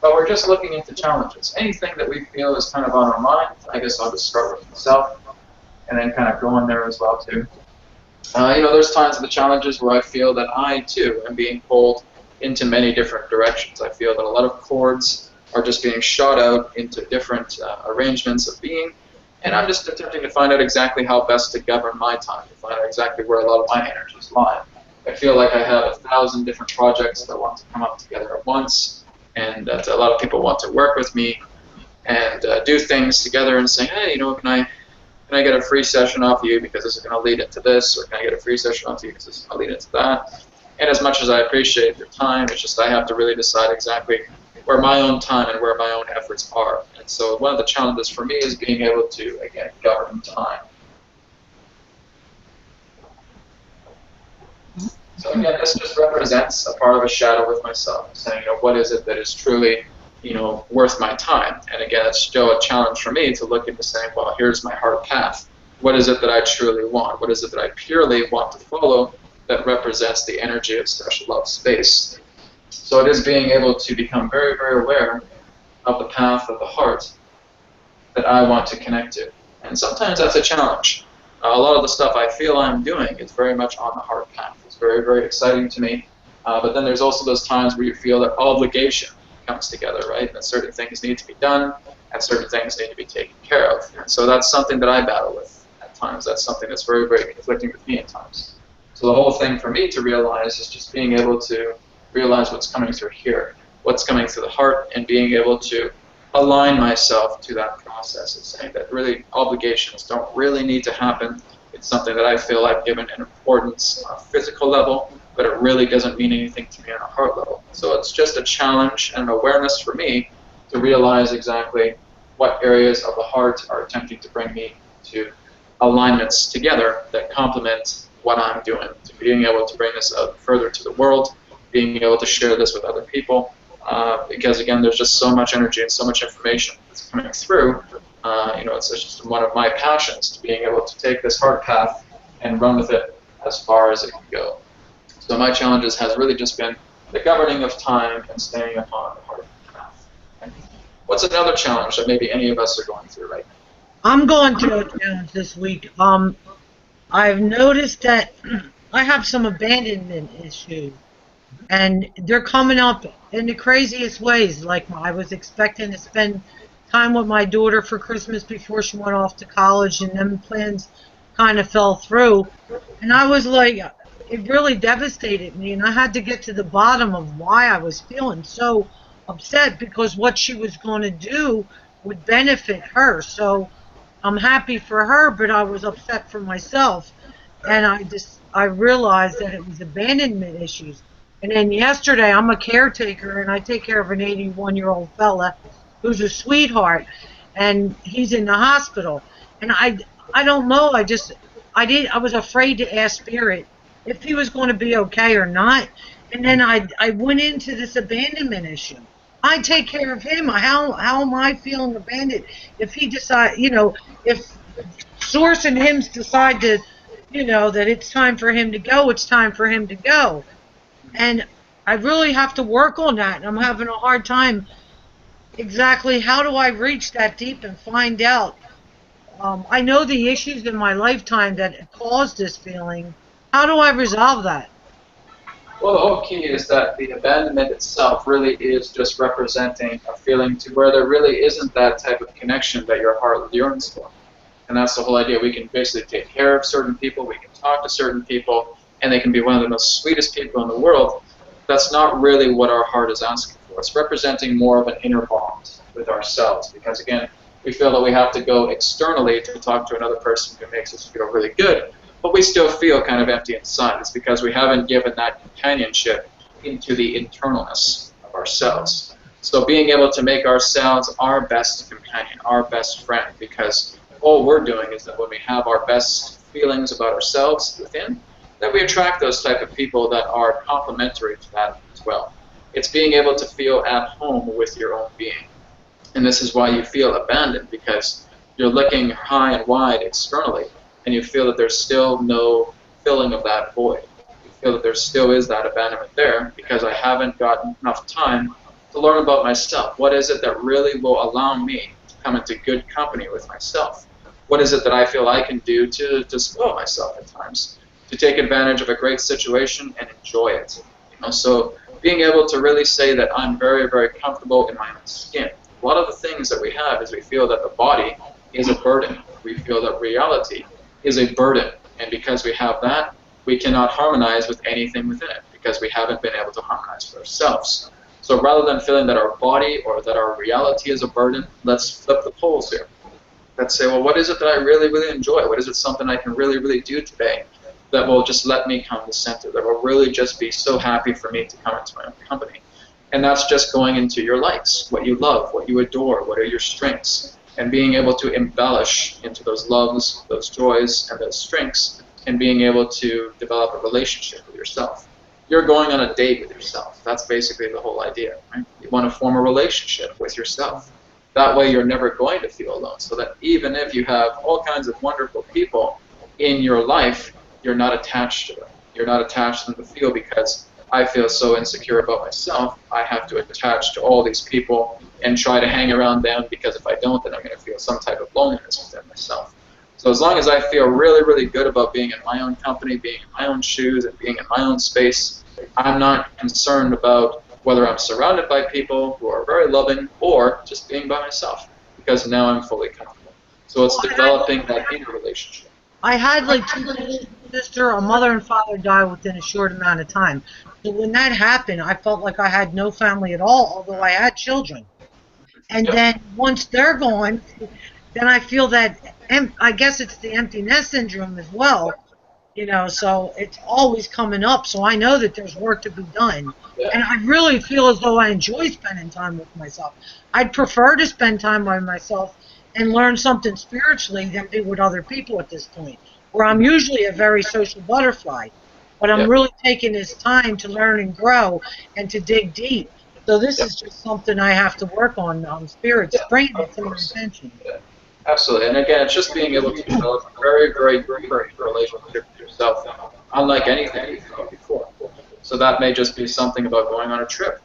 But we're just looking into challenges. Anything that we feel is kind of on our mind. I guess I'll just start with myself and then kind of go in there as well too. There's times in the challenges where I feel that I too am being pulled into many different directions. I feel that a lot of cords are just being shot out into different arrangements of being, and I'm just attempting to find out exactly how best to govern my time, to find out exactly where a lot of my energies lie. I feel like I have 1,000 different projects that want to come up together at once, and that a lot of people want to work with me and do things together and say, hey, can I get a free session off you because this is going to lead into this, or can I get a free session off you because this is going to lead into that? And as much as I appreciate your time, it's just I have to really decide exactly where my own time and where my own efforts are. And so one of the challenges for me is being able to, again, govern time. So again, this just represents a part of a shadow with myself, saying, what is it that is truly, worth my time? And again, it's still a challenge for me to look into saying, well, here's my heart path. What is it that I truly want? What is it that I purely want to follow that represents the energy of special love space? So it is being able to become very, very aware of the path of the heart that I want to connect to. And sometimes that's a challenge. A lot of the stuff I feel I'm doing is very much on the heart path. It's very, very exciting to me. But then there's also those times where you feel that obligation comes together, right? That certain things need to be done and certain things need to be taken care of. And so that's something that I battle with at times. That's something that's very, very conflicting with me at times. So the whole thing for me to realize is just being able to realize what's coming through here, what's coming through the heart, and being able to align myself to that process and saying that really obligations don't really need to happen. It's something that I feel I've given an importance on a physical level, but it really doesn't mean anything to me on a heart level. So it's just a challenge and an awareness for me to realize exactly what areas of the heart are attempting to bring me to alignments together that complement what I'm doing, to being able to bring this out further to the world, being able to share this with other people, because again, there's just so much energy and so much information that's coming through. It's just one of my passions, to being able to take this heart path and run with it as far as it can go. So my challenges has really just been the governing of time and staying upon the heart path. Okay. What's another challenge that maybe any of us are going through right now? I'm going through a challenge this week. I've noticed that I have some abandonment issues, and they're coming up in the craziest ways. Like, I was expecting to spend time with my daughter for Christmas before she went off to college, and them plans kind of fell through. And I was like, it really devastated me, and I had to get to the bottom of why I was feeling so upset, because what she was going to do would benefit her. So I'm happy for her, but I was upset for myself. And I realized that it was abandonment issues. And then yesterday, I'm a caretaker, and I take care of an 81-year-old fella who's a sweetheart, and he's in the hospital. And I don't know, I was afraid to ask Spirit if he was going to be okay or not. And then I went into this abandonment issue. I take care of him. How am I feeling abandoned? If he decide, if Source and him decide to, that it's time for him to go, it's time for him to go. And I really have to work on that, and I'm having a hard time. Exactly, how do I reach that deep and find out? I know the issues in my lifetime that caused this feeling. How do I resolve that? Well, the whole key is that the abandonment itself really is just representing a feeling to where there really isn't that type of connection that your heart yearns for. And that's the whole idea. We can basically take care of certain people, we can talk to certain people, and they can be one of the most sweetest people in the world. That's not really what our heart is asking for. It's representing more of an inner bond with ourselves, because again, we feel that we have to go externally to talk to another person who makes us feel really good, but we still feel kind of empty inside. It's because we haven't given that companionship into the internalness of ourselves. So being able to make ourselves our best companion, our best friend, because all we're doing is that when we have our best feelings about ourselves within, then we attract those type of people that are complementary to that as well. It's being able to feel at home with your own being. And this is why you feel abandoned, because you're looking high and wide externally, and you feel that there's still no filling of that void. You feel that there still is that abandonment there, because I haven't gotten enough time to learn about myself. What is it that really will allow me to come into good company with myself? What is it that I feel I can do to spoil myself at times, to take advantage of a great situation and enjoy it? You know, so being able to really say that I'm very, very comfortable in my own skin. A lot of the things that we have is we feel that the body is a burden. We feel that reality is a burden. And because we have that, we cannot harmonize with anything within it, because we haven't been able to harmonize with ourselves. So rather than feeling that our body or that our reality is a burden, let's flip the poles here. Let's say, well, what is it that I really, really enjoy? What is it something I can really, really do today that will just let me come to center, that will really just be so happy for me to come into my own company? And that's just going into your likes, what you love, what you adore, what are your strengths, and being able to embellish into those loves, those joys, and those strengths, and being able to develop a relationship with yourself. You're going on a date with yourself. That's basically the whole idea, right? You want to form a relationship with yourself. That way you're never going to feel alone, so that even if you have all kinds of wonderful people in your life, you're not attached to them. You're not attached to them to feel, because I feel so insecure about myself, I have to attach to all these people and try to hang around them, because if I don't, then I'm going to feel some type of loneliness within myself. So as long as I feel really, really good about being in my own company, being in my own shoes, and being in my own space, I'm not concerned about whether I'm surrounded by people who are very loving or just being by myself, because now I'm fully comfortable. So it's developing that inner relationship. I had like two sister, a mother and father die within a short amount of time. So when that happened, I felt like I had no family at all, although I had children. And then once they're gone, then I feel that, I guess it's the empty nest syndrome as well, you know, so it's always coming up. So I know that there's work to be done. And I really feel as though I enjoy spending time with myself. I'd prefer to spend time by myself and learn something spiritually than be with other people at this point, where I'm usually a very social butterfly. But I'm really taking this time to learn and grow and to dig deep. So this is just something I have to work on spirits, bringing it to my attention. Absolutely, and again, it's just being able to develop a very, very great relationship with yourself, unlike anything you've done before. So that may just be something about going on a trip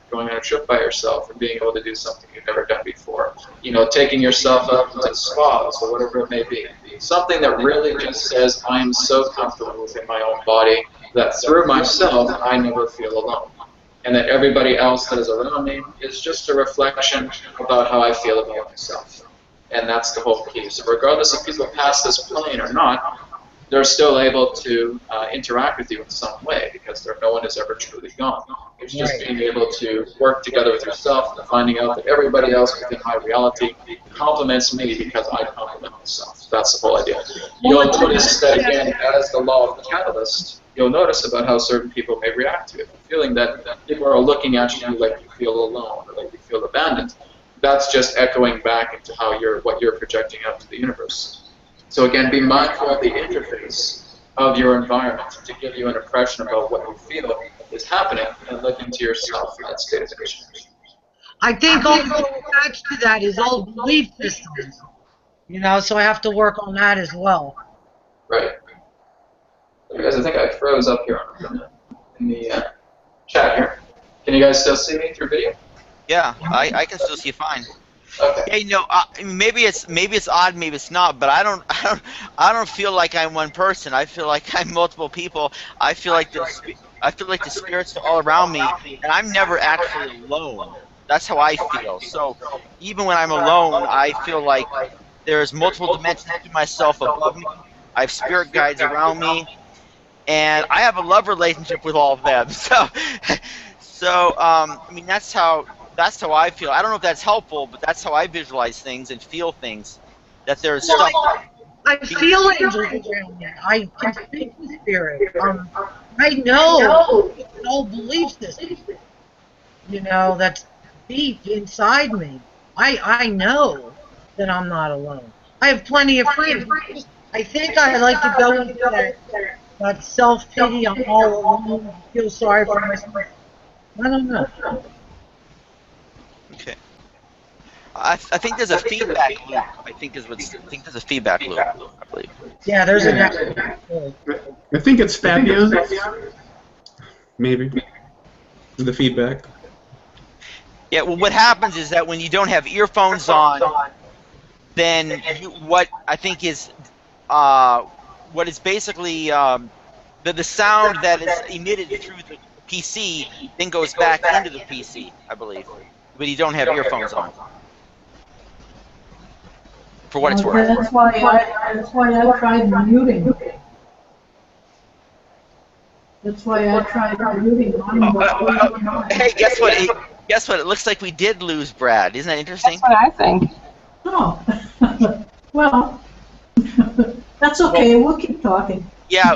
by yourself, and being able to do something you've never done before. You know, taking yourself out to spas or whatever it may be. Something that really just says, I'm so comfortable within my own body that through myself, I never feel alone. And that everybody else that is around me is just a reflection about how I feel about myself. And that's the whole key. So regardless if people pass this plane or not, they're still able to interact with you in some way, because no one is ever truly gone. It's just being able to work together with yourself and finding out that everybody else within my reality complements me because I complement myself. So that's the whole idea. You'll notice that, again, as the law of the catalyst, you'll notice about how certain people may react to it. Feeling that people are looking at you like you feel alone or like you feel abandoned. That's just echoing back into how what you're projecting out to the universe. So again, be mindful of the interface of your environment to give you an impression about what you feel is happening, and look into yourself in that state of consciousness. I think also attached to that is old belief systems, you know, so I have to work on that as well. Right. Guys, I think I froze up here in the chat here. Can you guys still see me through video? Yeah, I can still see you fine. Okay. Yeah, you know, maybe it's odd, maybe it's not, but I don't feel like I'm one person. I feel like I'm multiple people. I feel like the spirits are all around me, and I'm never actually alone. That's how I feel. So even when I'm alone, I feel like there's multiple dimensions to myself above me. I have spirit guides around me, and I have a love relationship with all of them. So I mean, that's how I feel. I don't know if that's helpful, but that's how I visualize things and feel things. That there's stuff. I feel angels around me. I can speak to spirit. I know it's an old belief system, that's deep inside me. I know that I'm not alone. I have plenty of friends. I think I like to go into that self-pity. I'm all alone. Feel sorry for myself. I don't know. Okay. I think there's a feedback loop. I think there's a feedback loop. I believe. Yeah, there's a. I think it's Fabian. Maybe. The feedback. Yeah. Well, what happens is that when you don't have earphones on, then what I think is what is basically the sound that is emitted through the PC then goes back into the PC, I believe, but you don't have earphones on. For what it's worth. That's why I tried muting. That's why I tried muting. Hey, guess what? Guess what? It looks like we did lose Brad. Isn't that interesting? That's what I think. Oh, well, that's okay. We'll keep talking. Yeah,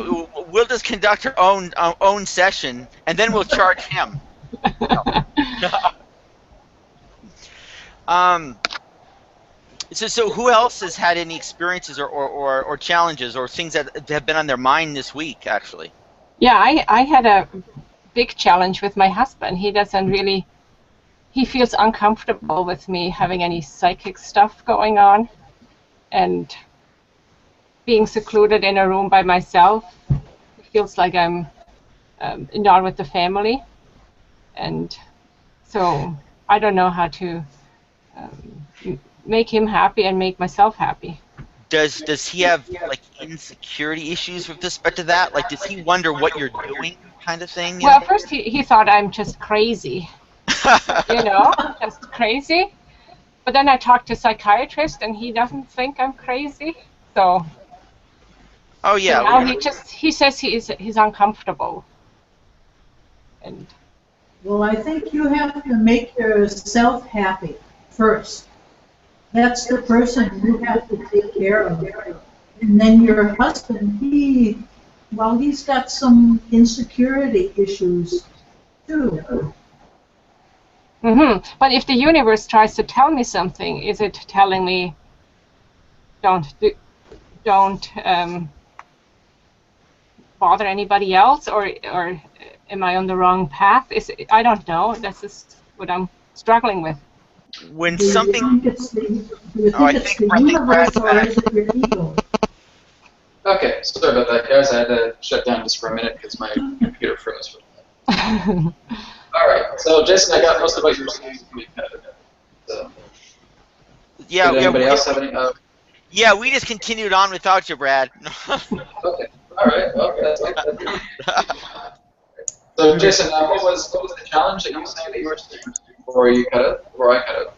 we'll just conduct our own session, and then we'll charge him. So who else has had any experiences or challenges or things that have been on their mind this week, actually? Yeah, I had a big challenge with my husband. He feels uncomfortable with me having any psychic stuff going on, and being secluded in a room by myself. It feels like I'm not with the family, and so I don't know how to make him happy and make myself happy. Does he have like insecurity issues with respect to that? Like, does he wonder what you're doing, kind of thing? Well, first he thought I'm just crazy, just crazy. But then I talked to a psychiatrist, and he doesn't think I'm crazy. So. Oh yeah. Now he says he's uncomfortable. And. Well, I think you have to make yourself happy first. That's the person you have to take care of. And then your husband, he's got some insecurity issues too. But if the universe tries to tell me something, is it telling me don't bother anybody else, or am I on the wrong path? I don't know. That's just what I'm struggling with. When something. I think universe, or is it your ego? Okay, sorry about that, guys. I had to shut down just for a minute because my computer froze for a minute. All right, so Jason, I got most of what you were saying. So. Yeah. Did anybody else have any? Yeah, we just continued on without you, Brad. Okay. All right. Well, that's good. So, Jason, what was the challenge that you were saying that you were saying before I cut out?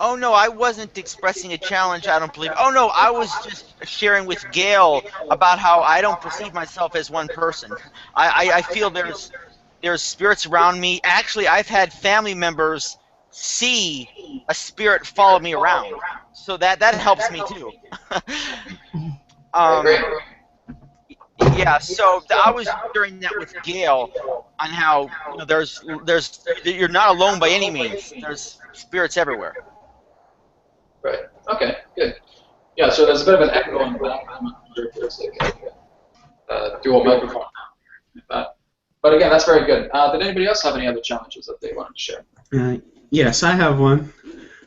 Oh no, I wasn't expressing a challenge. I don't believe. Oh no, I was just sharing with Gail about how I don't perceive myself as one person. I feel there's spirits around me. Actually, I've had family members see a spirit follow me around, so that helps me too. Yeah, so I was sharing that with Gail on how you're not alone by any means. There's spirits everywhere. Right. Okay. Good. Yeah. So there's a bit of an echo in the background. There's like a dual microphone. But again, that's very good. Did anybody else have any other challenges that they wanted to share? Yes, I have one.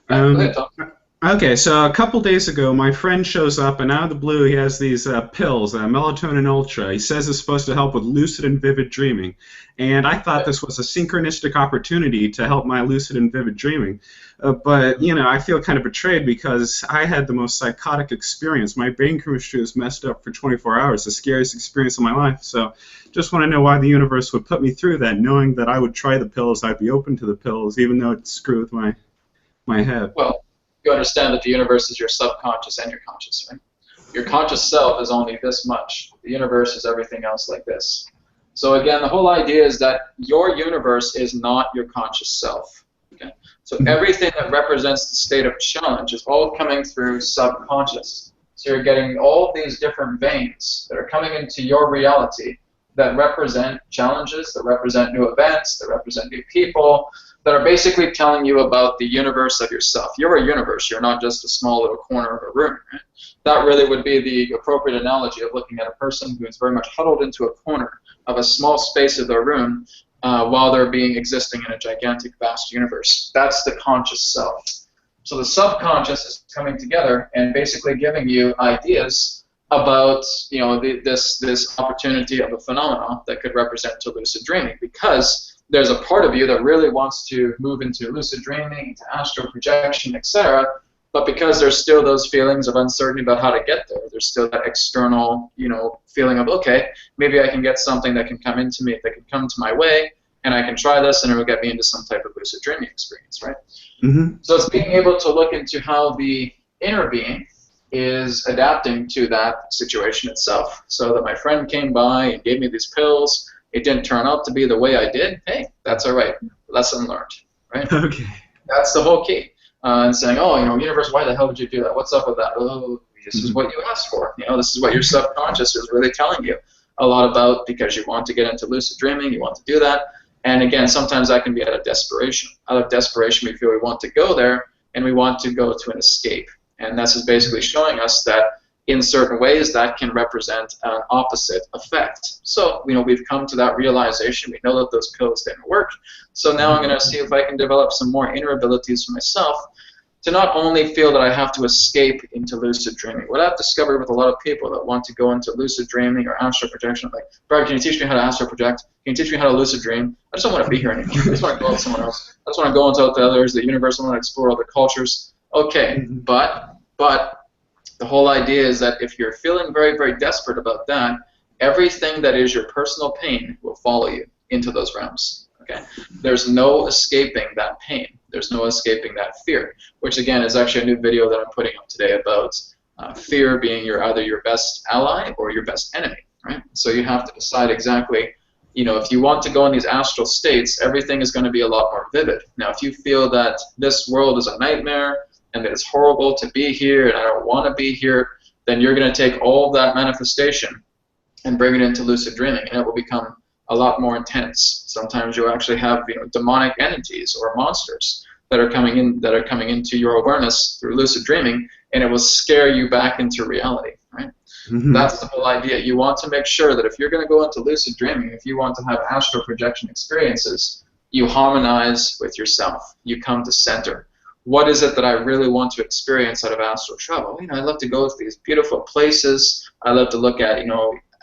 Go ahead, Tom. Okay, so a couple days ago, my friend shows up, and out of the blue, he has these pills, Melatonin Ultra. He says it's supposed to help with lucid and vivid dreaming. And I thought this was a synchronistic opportunity to help my lucid and vivid dreaming. But, I feel kind of betrayed because I had the most psychotic experience. My brain chemistry was messed up for 24 hours, the scariest experience of my life. So just want to know why the universe would put me through that, knowing that I would try the pills, I'd be open to the pills, even though it'd screw with my head. Well, you understand that the universe is your subconscious and your conscious, right? Your conscious self is only this much. The universe is everything else like this. So again, the whole idea is that your universe is not your conscious self. Okay? So everything that represents the state of challenge is all coming through subconscious. So you're getting all these different veins that are coming into your reality that represent challenges, that represent new events, that represent new people, that are basically telling you about the universe of yourself. You're a universe. You're not just a small little corner of a room. Right? That really would be the appropriate analogy of looking at a person who is very much huddled into a corner of a small space of their room while they're existing in a gigantic, vast universe. That's the conscious self. So the subconscious is coming together and basically giving you ideas about this opportunity of a phenomenon that could represent to lucid dreaming, because there's a part of you that really wants to move into lucid dreaming, into astral projection, etc. But because there's still those feelings of uncertainty about how to get there, there's still that external, feeling of, okay, maybe I can get something that can come into me, that can come to my way, and I can try this, and it will get me into some type of lucid dreaming experience, right? Mm-hmm. So it's being able to look into how the inner being is adapting to that situation itself. So that my friend came by and gave me these pills, it didn't turn out to be the way I did, hey, that's all right. Lesson learned, right? Okay. That's the whole key. And saying, oh, universe, why the hell did you do that? What's up with that? Oh, this is what you asked for. This is what your subconscious is really telling you a lot about, because you want to get into lucid dreaming, you want to do that. And again, sometimes that can be out of desperation. Out of desperation, we feel we want to go there, and we want to go to an escape. And this is basically showing us that in certain ways that can represent an opposite effect. So, we've come to that realization. We know that those pills didn't work. So now I'm going to see if I can develop some more inner abilities for myself to not only feel that I have to escape into lucid dreaming. What I've discovered with a lot of people that want to go into lucid dreaming or astral projection, like, Brad, can you teach me how to astral project? Can you teach me how to lucid dream? I just don't want to be here anymore. I just want to go out somewhere else. I just want to go into the others, the universe. I want to explore other cultures. Okay, but the whole idea is that if you're feeling very, very desperate about that, everything that is your personal pain will follow you into those realms. Okay? There's no escaping that pain. There's no escaping that fear, which again is actually a new video that I'm putting up today about fear being either your best ally or your best enemy. Right? So you have to decide exactly, if you want to go in these astral states, everything is going to be a lot more vivid. Now, if you feel that this world is a nightmare, and that it's horrible to be here, and I don't want to be here, then you're going to take all that manifestation and bring it into lucid dreaming, and it will become a lot more intense. Sometimes you'll actually have demonic entities or monsters that are coming into your awareness through lucid dreaming, and it will scare you back into reality. Right? Mm-hmm. That's the whole idea. You want to make sure that if you're going to go into lucid dreaming, if you want to have astral projection experiences, you harmonize with yourself. You come to center. What is it that I really want to experience out of astral travel? I love to go to these beautiful places. I love to look at,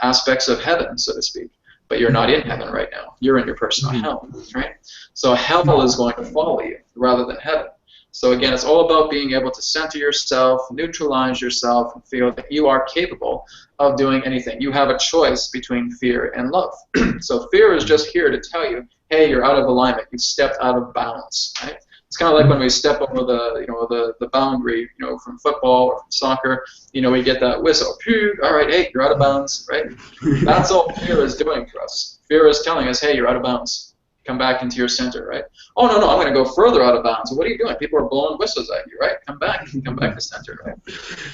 aspects of heaven, so to speak. But you're not in heaven right now. You're in your personal hell, right? So hell is going to follow you rather than heaven. So again, it's all about being able to center yourself, neutralize yourself, and feel that you are capable of doing anything. You have a choice between fear and love. So fear is just here to tell you, hey, you're out of alignment. You've stepped out of bounds, right? It's kind of like when we step over the boundary, from football or from soccer, we get that whistle. All right, hey, you're out of bounds, right? That's all fear is doing for us. Fear is telling us, hey, you're out of bounds. Come back into your center, right? Oh, no, I'm going to go further out of bounds. So what are you doing? People are blowing whistles at you, right? Come back to center, right?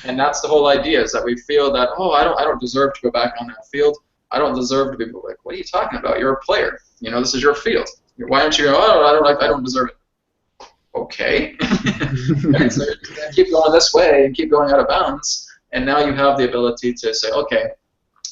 And that's the whole idea, is that we feel that, oh, I don't deserve to go back on that field. I don't deserve to be like, what are you talking about? You're a player. This is your field. Why aren't you going, oh, I don't deserve it. Okay. And so you're going to keep going this way and keep going out of bounds, and now you have the ability to say, okay,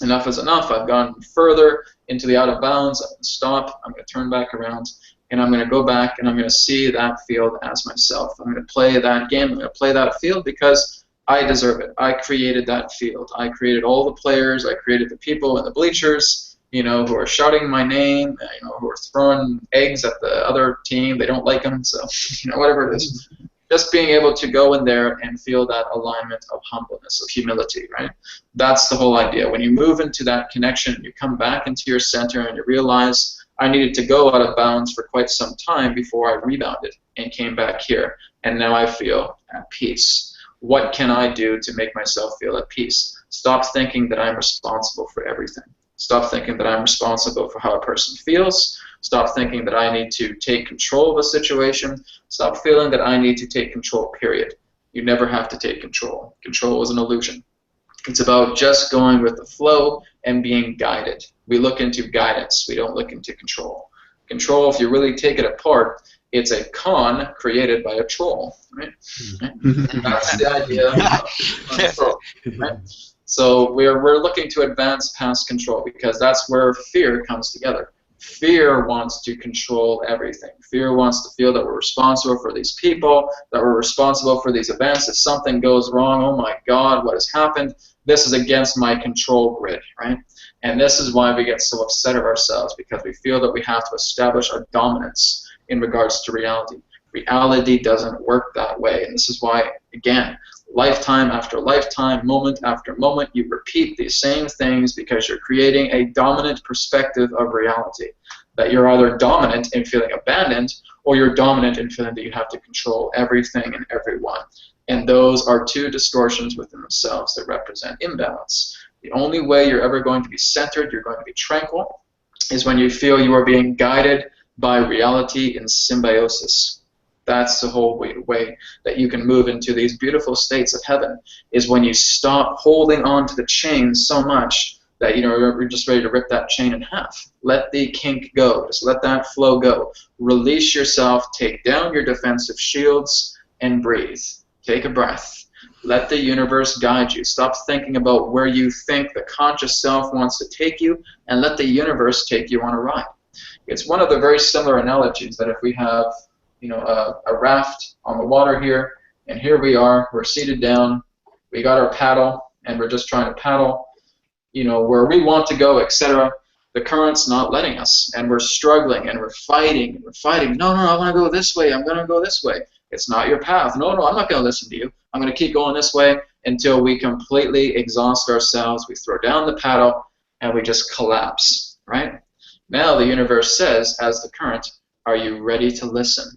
enough is enough. I've gone further into the out of bounds. I'm going to stop. I'm going to turn back around, and I'm going to go back, and I'm going to see that field as myself. I'm going to play that game. I'm going to play that field because I deserve it. I created that field. I created all the players. I created the people in the bleachers, who are shouting my name, who are throwing eggs at the other team. They don't like them, so, whatever it is. Just being able to go in there and feel that alignment of humbleness, of humility, right? That's the whole idea. When you move into that connection, you come back into your center and you realize, I needed to go out of bounds for quite some time before I rebounded and came back here, and now I feel at peace. What can I do to make myself feel at peace? Stop thinking that I'm responsible for everything. Stop thinking that I'm responsible for how a person feels Stop thinking that I need to take control of a situation. Stop feeling that I need to take control, period. You never have to take control. Control is an illusion. It's about just going with the flow and being guided. We look into guidance. We don't look into control. Control, if you really take it apart, it's a con created by a troll, right? That's the idea of control, right? So we're looking to advance past control because that's where fear comes together. Fear wants to control everything. Fear wants to feel that we're responsible for these people, that we're responsible for these events. If something goes wrong, oh my God, what has happened? This is against my control grid, right? And this is why we get so upset of ourselves, because we feel that we have to establish our dominance in regards to reality. Reality doesn't work that way, and this is why, again, lifetime after lifetime, moment after moment, you repeat these same things because you're creating a dominant perspective of reality. That you're either dominant in feeling abandoned, or you're dominant in feeling that you have to control everything and everyone. And those are two distortions within themselves that represent imbalance. The only way you're ever going to be centered, you're going to be tranquil, is when you feel you are being guided by reality in symbiosis. That's the whole way that you can move into these beautiful states of heaven, is when you stop holding on to the chain so much that you're just ready to rip that chain in half. Let the kink go. Just let that flow go. Release yourself. Take down your defensive shields and breathe. Take a breath. Let the universe guide you. Stop thinking about where you think the conscious self wants to take you, and let the universe take you on a ride. It's one of the very similar analogies that if we have a raft on the water here, and here we are, we're seated down, we got our paddle, and we're just trying to paddle, where we want to go, etc. The current's not letting us, and we're struggling, and we're fighting, No, I want to go this way, I'm going to go this way. It's not your path. No, I'm not going to listen to you. I'm going to keep going this way until we completely exhaust ourselves. We throw down the paddle, and we just collapse, right? Now the universe says, as the current, are you ready to listen?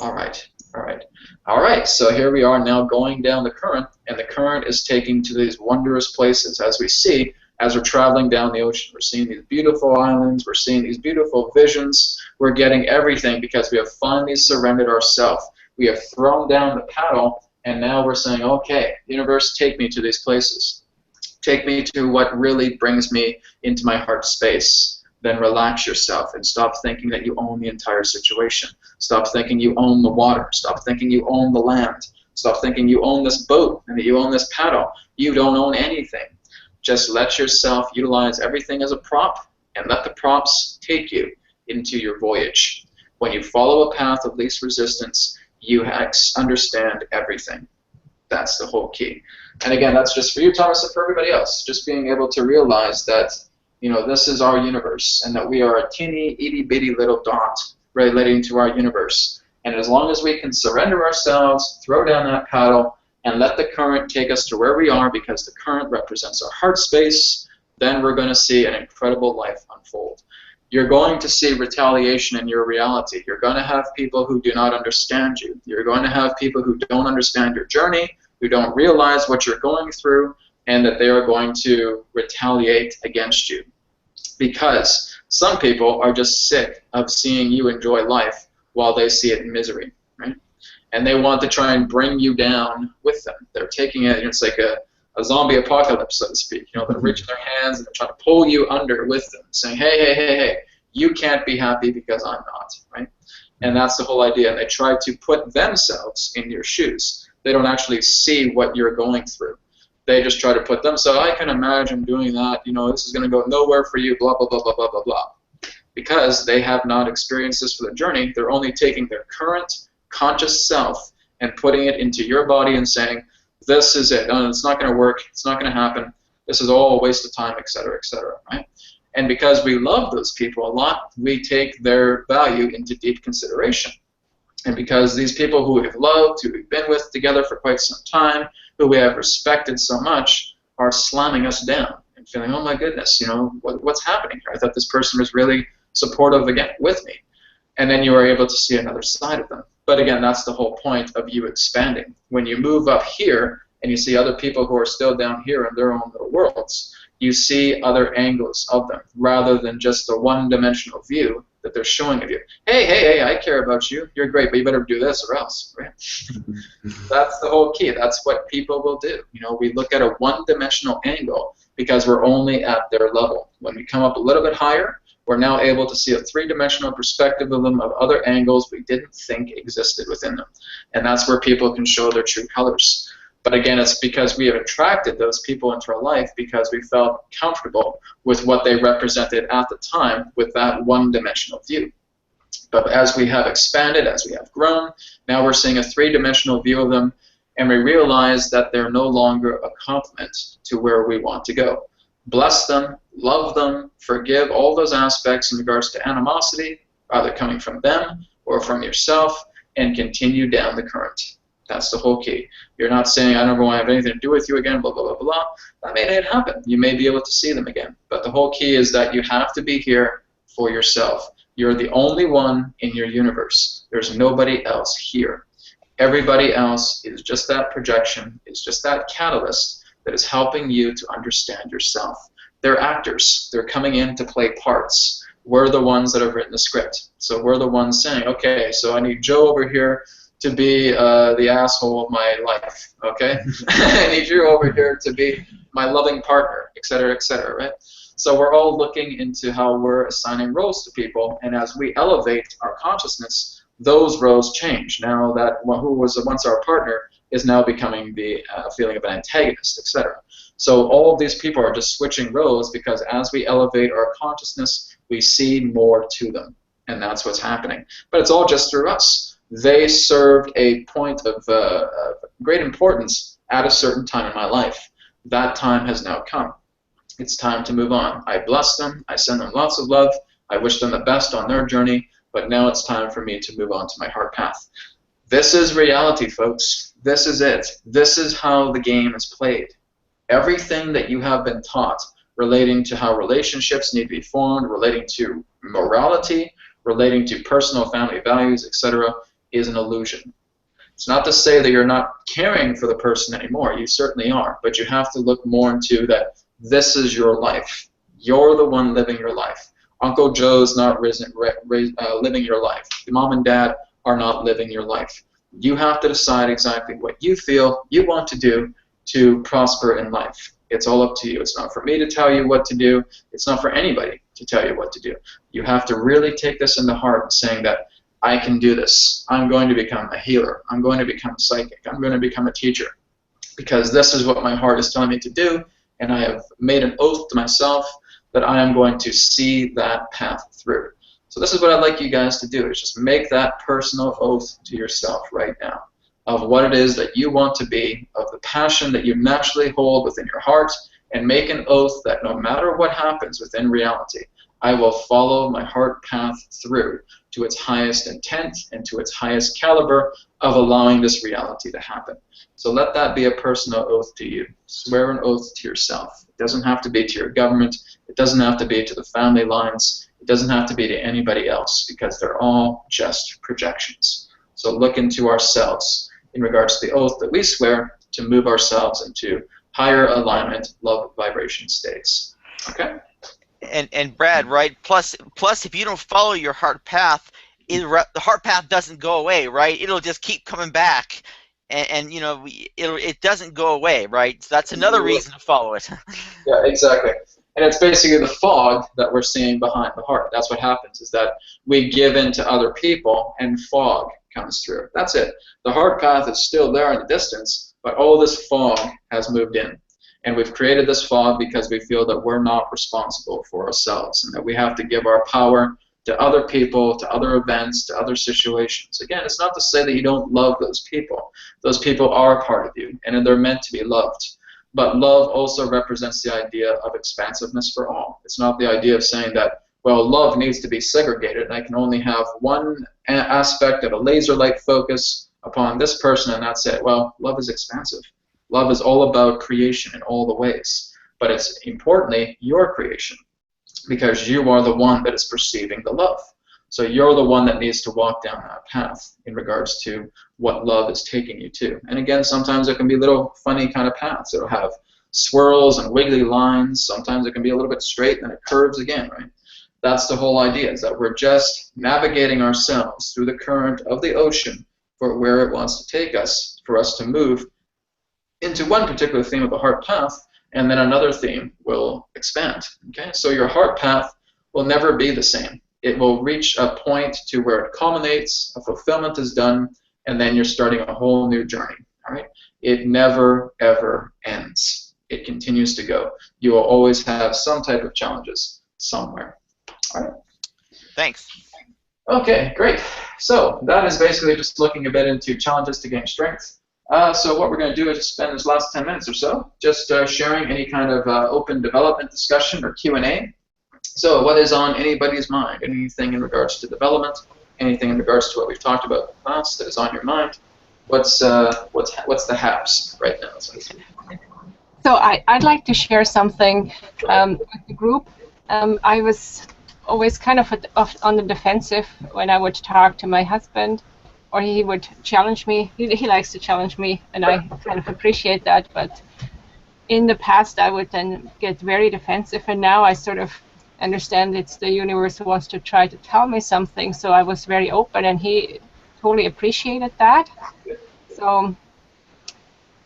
All right, so here we are now going down the current, and the current is taking to these wondrous places. As we see, as we're traveling down the ocean, we're seeing these beautiful islands, we're seeing these beautiful visions, we're getting everything because we have finally surrendered ourselves. We have thrown down the paddle, and now we're saying, okay, universe, take me to these places. Take me to what really brings me into my heart space. Then relax yourself and stop thinking that you own the entire situation. Stop thinking you own the water. Stop thinking you own the land. Stop thinking you own this boat and that you own this paddle. You don't own anything. Just let yourself utilize everything as a prop, and let the props take you into your voyage. When you follow a path of least resistance, you understand everything. That's the whole key. And again, that's just for you, Thomas, and for everybody else. Just being able to realize that this is our universe, and that we are a teeny, itty-bitty little dot relating to our universe. And as long as we can surrender ourselves, throw down that paddle, and let the current take us to where we are, because the current represents our heart space, then we're going to see an incredible life unfold. You're going to see retaliation in your reality. You're going to have people who do not understand you. You're going to have people who don't understand your journey, who don't realize what you're going through, and that they are going to retaliate against you. Because some people are just sick of seeing you enjoy life while they see it in misery, right? And they want to try and bring you down with them. They're taking it, it's like a zombie apocalypse, so to speak. They're reaching their hands and they're trying to pull you under with them, saying, hey, you can't be happy because I'm not, right? And that's the whole idea. And they try to put themselves in your shoes. They don't actually see what you're going through. They just try to put them, so I can imagine doing that, this is going to go nowhere for you, blah, blah, blah, blah, blah, blah, blah. Because they have not experienced this for the journey, they're only taking their current conscious self and putting it into your body and saying, this is it, it's not going to work, it's not going to happen, this is all a waste of time, etc., right? And because we love those people a lot, we take their value into deep consideration. And because these people who we've loved, who we've been with together for quite some time, who we have respected so much, are slamming us down and feeling, oh my goodness, what's happening here? I thought this person was really supportive again with me. And then you are able to see another side of them. But again, that's the whole point of you expanding. When you move up here and you see other people who are still down here in their own little worlds, you see other angles of them rather than just the one-dimensional view that they're showing of you. Hey, I care about you. You're great, but you better do this or else, right? That's the whole key. That's what people will do. You know, we look at a one-dimensional angle because we're only at their level. When we come up a little bit higher, we're now able to see a three-dimensional perspective of them, of other angles we didn't think existed within them. And that's where people can show their true colors. But again, it's because we have attracted those people into our life because we felt comfortable with what they represented at the time with that one-dimensional view. But as we have expanded, as we have grown, now we're seeing a three-dimensional view of them, and we realize that they're no longer a complement to where we want to go. Bless them, love them, forgive all those aspects in regards to animosity, either coming from them or from yourself, and continue down the current. That's the whole key. You're not saying, I don't want to have anything to do with you again, blah, blah, blah, blah. That may not happen. You may be able to see them again. But the whole key is that you have to be here for yourself. You're the only one in your universe. There's nobody else here. Everybody else is just that projection, is just that catalyst that is helping you to understand yourself. They're actors. They're coming in to play parts. We're the ones that have written the script. So we're the ones saying, okay, so I need Joe over here to be the asshole of my life, okay? I need you over here to be my loving partner, et cetera, right? So we're all looking into how we're assigning roles to people, and as we elevate our consciousness, those roles change. Now that who was once our partner is now becoming the feeling of an antagonist, etc. So all of these people are just switching roles because as we elevate our consciousness, we see more to them, and that's what's happening. But it's all just through us. They served a point of great importance at a certain time in my life. That time has now come. It's time to move on. I bless them. I send them lots of love. I wish them the best on their journey. But now it's time for me to move on to my heart path. This is reality, folks. This is it. This is how the game is played. Everything that you have been taught relating to how relationships need to be formed, relating to morality, relating to personal family values, etc., is an illusion. It's not to say that you're not caring for the person anymore. You certainly are. But you have to look more into that this is your life. You're the one living your life. Uncle Joe's not living your life. Your mom and dad are not living your life. You have to decide exactly what you feel you want to do to prosper in life. It's all up to you. It's not for me to tell you what to do. It's not for anybody to tell you what to do. You have to really take this into heart, saying that I can do this. I'm going to become a healer. I'm going to become a psychic. I'm going to become a teacher because this is what my heart is telling me to do, and I have made an oath to myself that I am going to see that path through. So this is what I'd like you guys to do, is just make that personal oath to yourself right now of what it is that you want to be, of the passion that you naturally hold within your heart, and make an oath that no matter what happens within reality, I will follow my heart path through to its highest intent and to its highest caliber of allowing this reality to happen. So let that be a personal oath to you. Swear an oath to yourself. It doesn't have to be to your government. It doesn't have to be to the family lines. It doesn't have to be to anybody else because they're all just projections. So look into ourselves in regards to the oath that we swear to move ourselves into higher alignment, love vibration states. Okay? And Brad, right? Plus, if you don't follow your heart path, the heart path doesn't go away, right? It'll just keep coming back, and you know, it doesn't go away, right? So that's another reason to follow it. Yeah, exactly. And it's basically the fog that we're seeing behind the heart. That's what happens, is that we give in to other people, and fog comes through. That's it. The heart path is still there in the distance, but all this fog has moved in. And we've created this fog because we feel that we're not responsible for ourselves and that we have to give our power to other people, to other events, to other situations. Again, it's not to say that you don't love those people. Those people are a part of you, and they're meant to be loved. But love also represents the idea of expansiveness for all. It's not the idea of saying that, well, love needs to be segregated, and I can only have one aspect of a laser light focus upon this person, and that's it. Well, love is expansive. Love is all about creation in all the ways, but it's importantly your creation because you are the one that is perceiving the love. So you're the one that needs to walk down that path in regards to what love is taking you to. And again, sometimes it can be little funny kind of paths. It'll have swirls and wiggly lines. Sometimes it can be a little bit straight and then it curves again, right? That's the whole idea, is that we're just navigating ourselves through the current of the ocean for where it wants to take us, for us to move into one particular theme of the heart path, and then another theme will expand. Okay, so your heart path will never be the same. It will reach a point to where it culminates, a fulfillment is done, and then you're starting a whole new journey. All right, it never ever ends. It continues to go. You will always have some type of challenges somewhere. All right. Thanks. Okay, great. So that is basically just looking a bit into challenges to gain strength. So what we're going to do is just spend this last 10 minutes or so just sharing any kind of open development discussion or Q&A. So what is on anybody's mind? Anything in regards to development? Anything in regards to what we've talked about in the class that is on your mind? What's the haps right now? So I'd like to share something with the group. I was always kind of on the defensive when I would talk to my husband, or he would challenge me. He likes to challenge me, and I kind of appreciate that. But in the past, I would then get very defensive, and now I sort of understand it's the universe who wants to try to tell me something. So I was very open, and he totally appreciated that. So,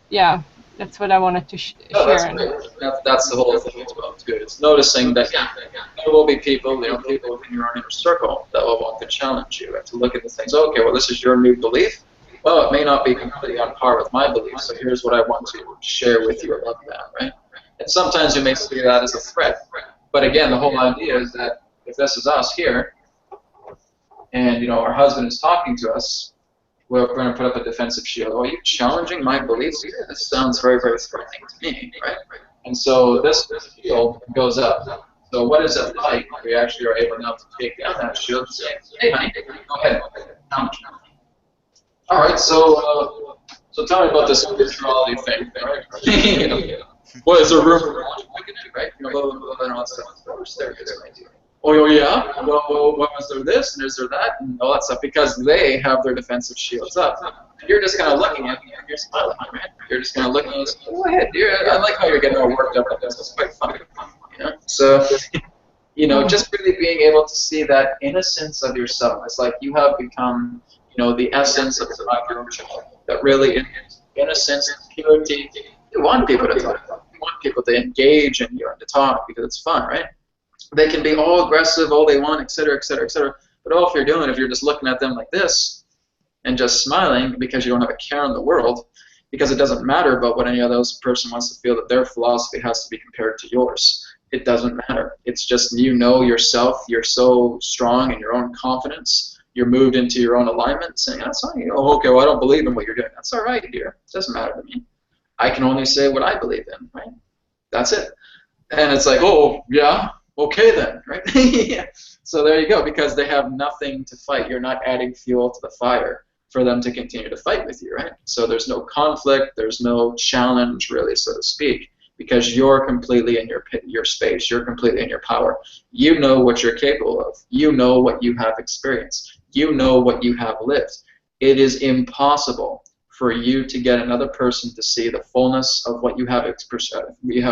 yeah. That's what I wanted to share. That's the whole thing as well, too. It's noticing that there will be people, people in your own inner circle that will want to challenge you and to look at the things. Okay, well, this is your new belief. Well, it may not be completely on par with my belief, so here's what I want to share with you about that, right? And sometimes you may see that as a threat. But again, the whole idea is that if this is us here, and our husband is talking to us, we're going to put up a defensive shield. Oh, are you challenging my beliefs here? This sounds very, very threatening to me, right? And so this shield goes up. So what is it like? We actually are able now to take down that shield and say, hey, honey, go ahead. All right, so tell me about this spirituality thing, right? What is there room for right? And all that stuff. Of course there is. Oh yeah? Well, was there this and is there that and all that stuff, because they have their defensive shields up. And you're just kind of looking at me and you're smiling, right? You're just kind of looking at us. Go ahead, I like how you're getting all worked up at this. It's quite fun. So, just really being able to see that innocence of yourself. It's like you have become, the essence of your own child. That really is innocence, purity. You want people to talk. You want people to engage in you and to talk because it's fun, right? They can be all aggressive, all they want, etc., etc., etc. But all if you're just looking at them like this and just smiling because you don't have a care in the world, because it doesn't matter about what any other person wants to feel that their philosophy has to be compared to yours. It doesn't matter. It's just yourself. You're so strong in your own confidence. You're moved into your own alignment, saying, that's fine. Okay, well, I don't believe in what you're doing. That's all right, dear. It doesn't matter to me. I can only say what I believe in, right? That's it. And it's like, oh, yeah. Okay then, right? Yeah. So there you go, because they have nothing to fight. You're not adding fuel to the fire for them to continue to fight with you, right? So there's no conflict, there's no challenge, really, so to speak, because you're completely in your space. You're completely in your power. You know what you're capable of. You know what you have experienced. You know what you have lived. It is impossible for you to get another person to see the fullness of what you have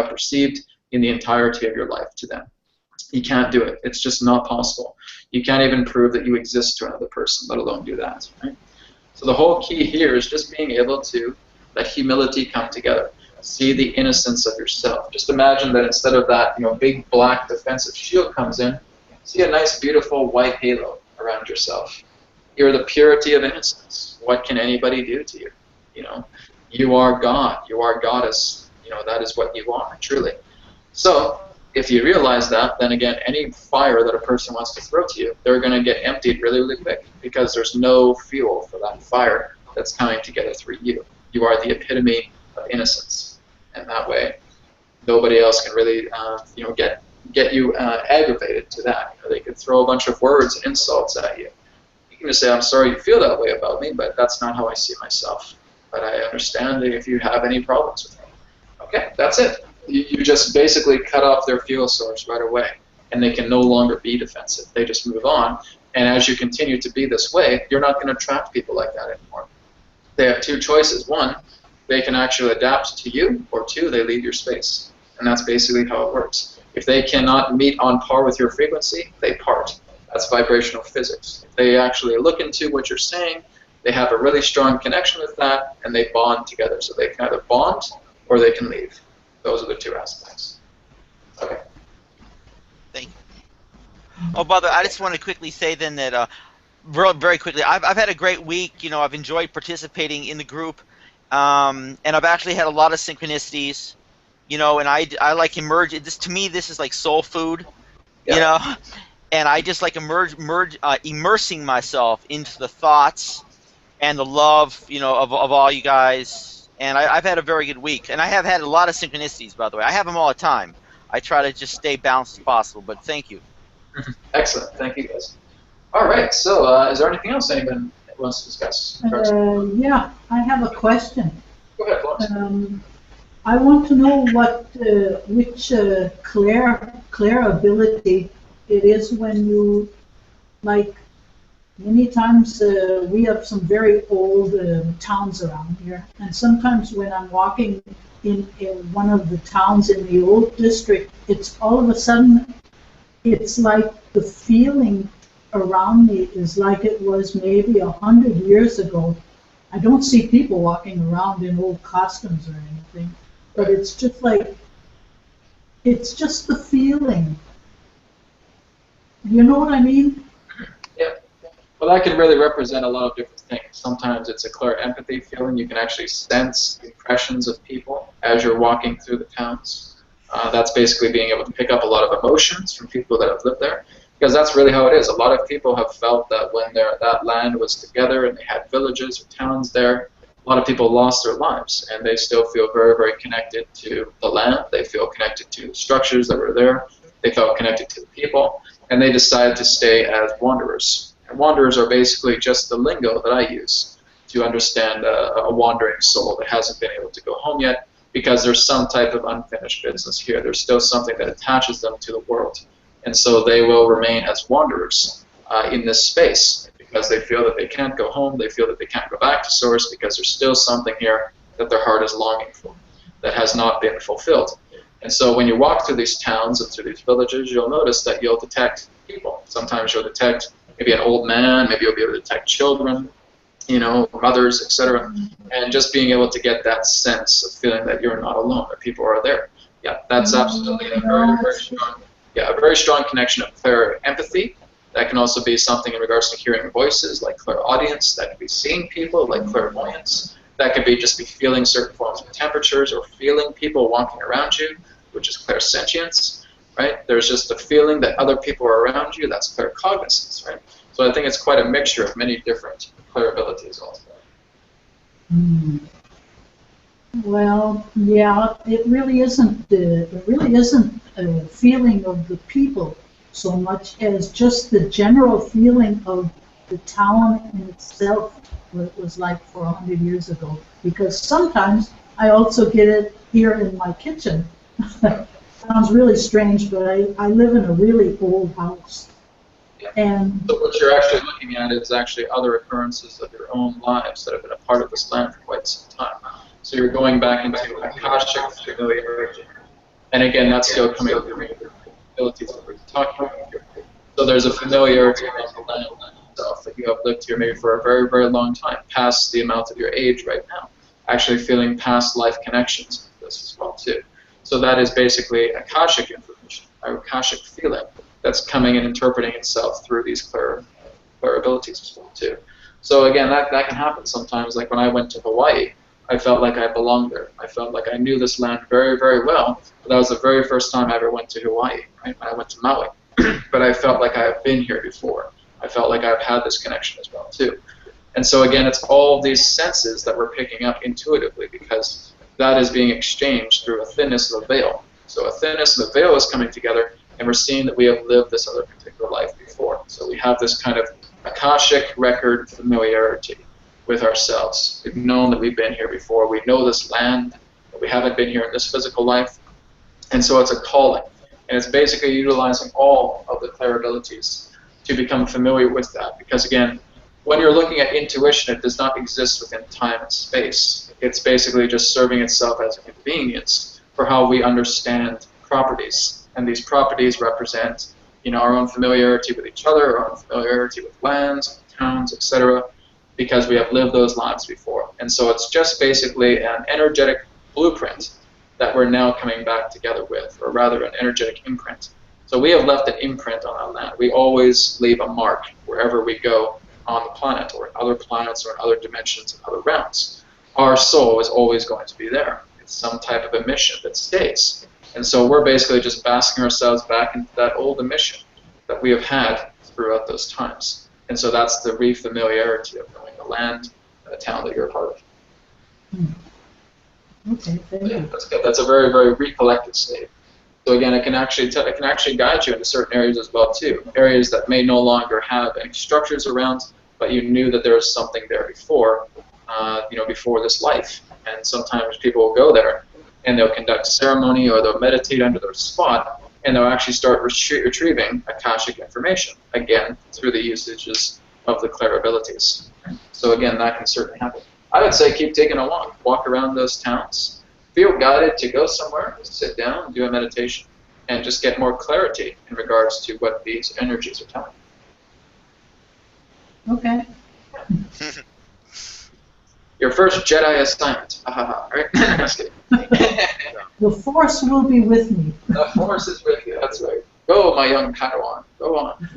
perceived in the entirety of your life to them. You can't do it. It's just not possible. You can't even prove that you exist to another person, let alone do that. Right? So the whole key here is just being able to let humility come together. See the innocence of yourself. Just imagine that instead of that, big black defensive shield comes in, see a nice, beautiful white halo around yourself. You're the purity of innocence. What can anybody do to you? You are God. You are goddess. That is what you are, truly. So if you realize that, then again, any fire that a person wants to throw to you, they're going to get emptied really, really quick because there's no fuel for that fire that's coming together through you. You are the epitome of innocence, and that way, nobody else can really, get you aggravated to that. They could throw a bunch of words and insults at you. You can just say, "I'm sorry you feel that way about me, but that's not how I see myself. But I understand if you have any problems with me." Okay, that's it. You just basically cut off their fuel source right away, and they can no longer be defensive. They just move on, and as you continue to be this way, you're not going to attract people like that anymore. They have two choices. One, they can actually adapt to you, or two, they leave your space. And that's basically how it works. If they cannot meet on par with your frequency, they part. That's vibrational physics. If they actually look into what you're saying, they have a really strong connection with that, and they bond together. So they can either bond or they can leave. Those are the two aspects. Okay. Thank you. Oh, by the way, I just want to quickly say then that, very quickly, I've had a great week. You know, I've enjoyed participating in the group, and I've actually had a lot of synchronicities. You know, and I like emerge. To me, this is like soul food. Yeah. You know, and I just like immersing myself into the thoughts and the love, you know, of all you guys. And I've had a very good week, and I have had a lot of synchronicities, by the way. I have them all the time. I try to just stay balanced as possible, but thank you. Excellent. Thank you, guys. All right. So, is there anything else anyone wants to discuss? Yeah, I have a question. Go ahead, Florence. I want to know which clair ability it is when you, like, many times we have some very old towns around here, and sometimes when I'm walking in one of the towns in the old district, it's all of a sudden, it's like the feeling around me is like it was maybe 100 years ago. I don't see people walking around in old costumes or anything, but it's just like, it's just the feeling. You know what I mean? Yeah. Well, that can really represent a lot of different things. Sometimes it's a clear empathy feeling. You can actually sense impressions of people as you're walking through the towns. That's basically being able to pick up a lot of emotions from people that have lived there. Because that's really how it is. A lot of people have felt that when that land was together and they had villages or towns there, a lot of people lost their lives, and they still feel very, very connected to the land. They feel connected to the structures that were there. They felt connected to the people, and they decided to stay as wanderers. And wanderers are basically just the lingo that I use to understand a wandering soul that hasn't been able to go home yet because there's some type of unfinished business here. There's still something that attaches them to the world. And so they will remain as wanderers in this space because they feel that they can't go home, they feel that they can't go back to Source because there's still something here that their heart is longing for that has not been fulfilled. And so when you walk through these towns and through these villages, you'll notice that you'll detect people. Sometimes you'll detect maybe an old man, maybe you'll be able to detect children, you know, mothers, etc. And just being able to get that sense of feeling that you're not alone, that people are there. Yeah, that's absolutely a very, very strong. Yeah, a very strong connection of clear empathy. That can also be something in regards to hearing voices, like clairaudience. That can be seeing people, like clairvoyance. That could be just be feeling certain forms of temperatures or feeling people walking around you, which is clairsentience, right? There's just a feeling that other people are around you. That's claircognizance, right? So I think it's quite a mixture of many different clair abilities altogether. Well, yeah, it really isn't a feeling of the people so much as just the general feeling of the town in itself, what it was like for 100 years ago. Because sometimes I also get it here in my kitchen. Sounds really strange, but I live in a really old house. Yeah. And so what you're actually looking at is actually other occurrences of your own lives that have been a part of this land for quite some time. So you're going back into Akashic familiarity. And again, that's still coming up with the abilities that we're talking about here. So there's a familiarity around the land itself that you have lived here maybe for a very, very long time, past the amount of your age right now. Actually feeling past life connections with this as well too. So that is basically Akashic information, or Akashic feeling that's coming and interpreting itself through these clear abilities as well too. So again, that can happen sometimes. Like when I went to Hawaii, I felt like I belonged there. I felt like I knew this land very, very well. But that was the very first time I ever went to Hawaii, right? When I went to Maui. But I felt like I have been here before. I felt like I've had this connection as well too. And so again, it's all these senses that we're picking up intuitively because that is being exchanged through a thinness of the veil. So a thinness of the veil is coming together, and we're seeing that we have lived this other particular life before. So we have this kind of Akashic record familiarity with ourselves. We've known that we've been here before. We know this land, but we haven't been here in this physical life. And so it's a calling. And it's basically utilizing all of the clair abilities to become familiar with that. Because again, when you're looking at intuition, it does not exist within time and space. It's basically just serving itself as a convenience for how we understand properties and these properties represent, our own familiarity with each other, our own familiarity with lands, towns, etc., because we have lived those lives before. And so it's just basically an energetic blueprint that we're now coming back together with, or rather an energetic imprint. So we have left an imprint on our land. We always leave a mark wherever we go on the planet, or in other planets, or in other dimensions and other realms. Our soul is always going to be there. It's some type of emission that stays. And so we're basically just basking ourselves back into that old emission that we have had throughout those times. And so that's the re-familiarity of knowing the land and the town that you're a part of. Okay, thank you. That's good. That's a very, very recollected state. So again, it can actually guide you into certain areas as well too. Areas that may no longer have any structures around, but you knew that there was something there before, before this life. And sometimes people will go there and they'll conduct ceremony, or they'll meditate under their spot, and they'll actually start retrieving Akashic information, again, through the usages of the clair abilities. So again, that can certainly happen. I would say keep taking a walk around those towns. Feel guided to go somewhere, sit down, do a meditation, and just get more clarity in regards to what these energies are telling you. Okay. Your first Jedi assignment. Right? Just kidding. The Force will be with me. The Force is with you, that's right. Go, my young Padawan. Go on.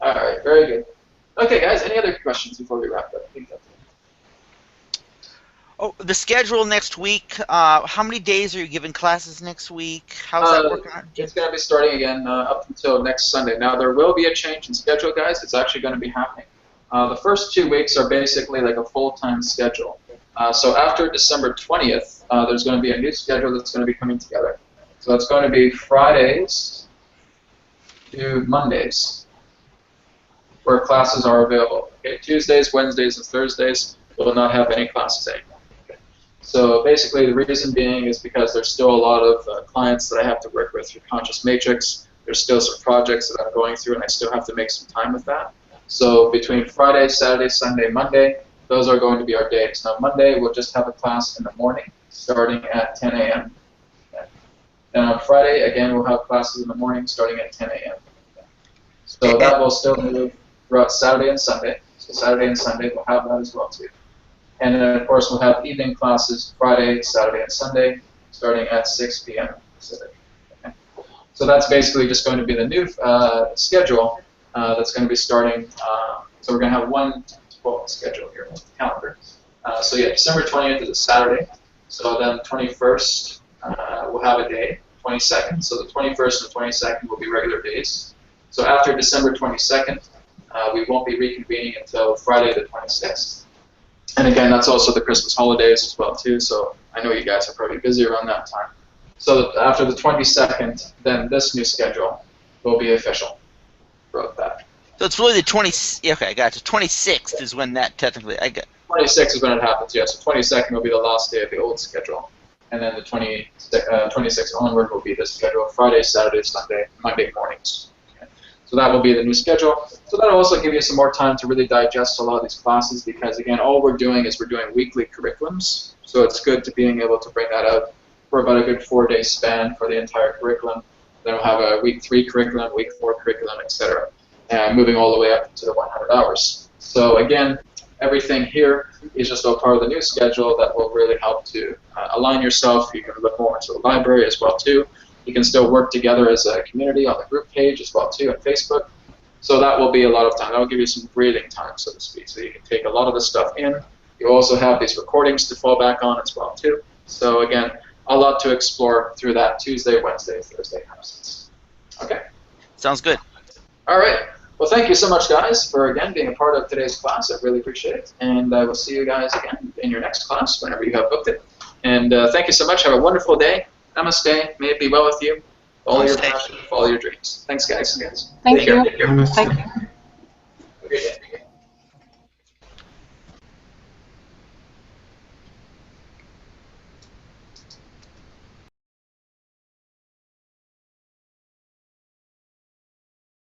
All right, very good. Okay, guys, any other questions before we wrap up? I think that's it. Oh, the schedule next week. How many days are you giving classes next week? How's that working out? It's going to be starting again up until next Sunday. Now, there will be a change in schedule, guys. It's actually going to be happening. The first 2 weeks are basically like a full-time schedule. So after December 20th, there's going to be a new schedule that's going to be coming together. So it's going to be Fridays to Mondays where classes are available. Okay? Tuesdays, Wednesdays, and Thursdays will not have any classes anymore. So basically the reason being is because there's still a lot of clients that I have to work with through Conscious Matrix. There's still some projects that I'm going through, and I still have to make some time with that. So between Friday, Saturday, Sunday, Monday, those are going to be our days. Now Monday, we'll just have a class in the morning starting at 10 a.m. Okay. Then on Friday, again, we'll have classes in the morning starting at 10 a.m. Okay. So that will still move throughout Saturday and Sunday. So Saturday and Sunday, we'll have that as well too. And then, of course, we'll have evening classes Friday, Saturday, and Sunday, starting at 6 p.m. Pacific. Okay. So that's basically just going to be the new schedule that's going to be starting. So we're going to have one schedule here on the calendar. So yeah, December 20th is a Saturday. So then 21st, we'll have a day, 22nd. So the 21st and the 22nd will be regular days. So after December 22nd, we won't be reconvening until Friday the 26th. And again, that's also the Christmas holidays as well too, so I know you guys are probably busy around that time. So after the 22nd, then this new schedule will be official. Wrote that. So it's really the 20. Okay, I got you. 26th is when that technically. 26th is when it happens. Yeah. So 22nd will be the last day of the old schedule, and then the 26th onward will be the schedule: Friday, Saturday, Sunday, Monday mornings. So that will be the new schedule. So that'll also give you some more time to really digest a lot of these classes, because again, all we're doing is we're doing weekly curriculums. So it's good to being able to bring that out for about a good 4-day span for the entire curriculum. Then we'll have a week 3 curriculum, week 4 curriculum, etc. And moving all the way up to the 100 hours. So again, everything here is just a part of the new schedule that will really help to align yourself. You can look more into the library as well too. You can still work together as a community on the group page as well too on Facebook. So that will be a lot of time. That will give you some breathing time, so to speak. So you can take a lot of the stuff in. You also have these recordings to fall back on as well too. So again, a lot to explore through that Tuesday, Wednesday, Thursday process. Okay? Sounds good. All right. Well, thank you so much, guys, for again being a part of today's class. I really appreciate it. And I will see you guys again in your next class whenever you have booked it. And thank you so much. Have a wonderful day. Namaste. May it be well with you. Follow your passion. Follow your dreams. Thanks, guys. Thank you. Take care. Namaste. Thank you.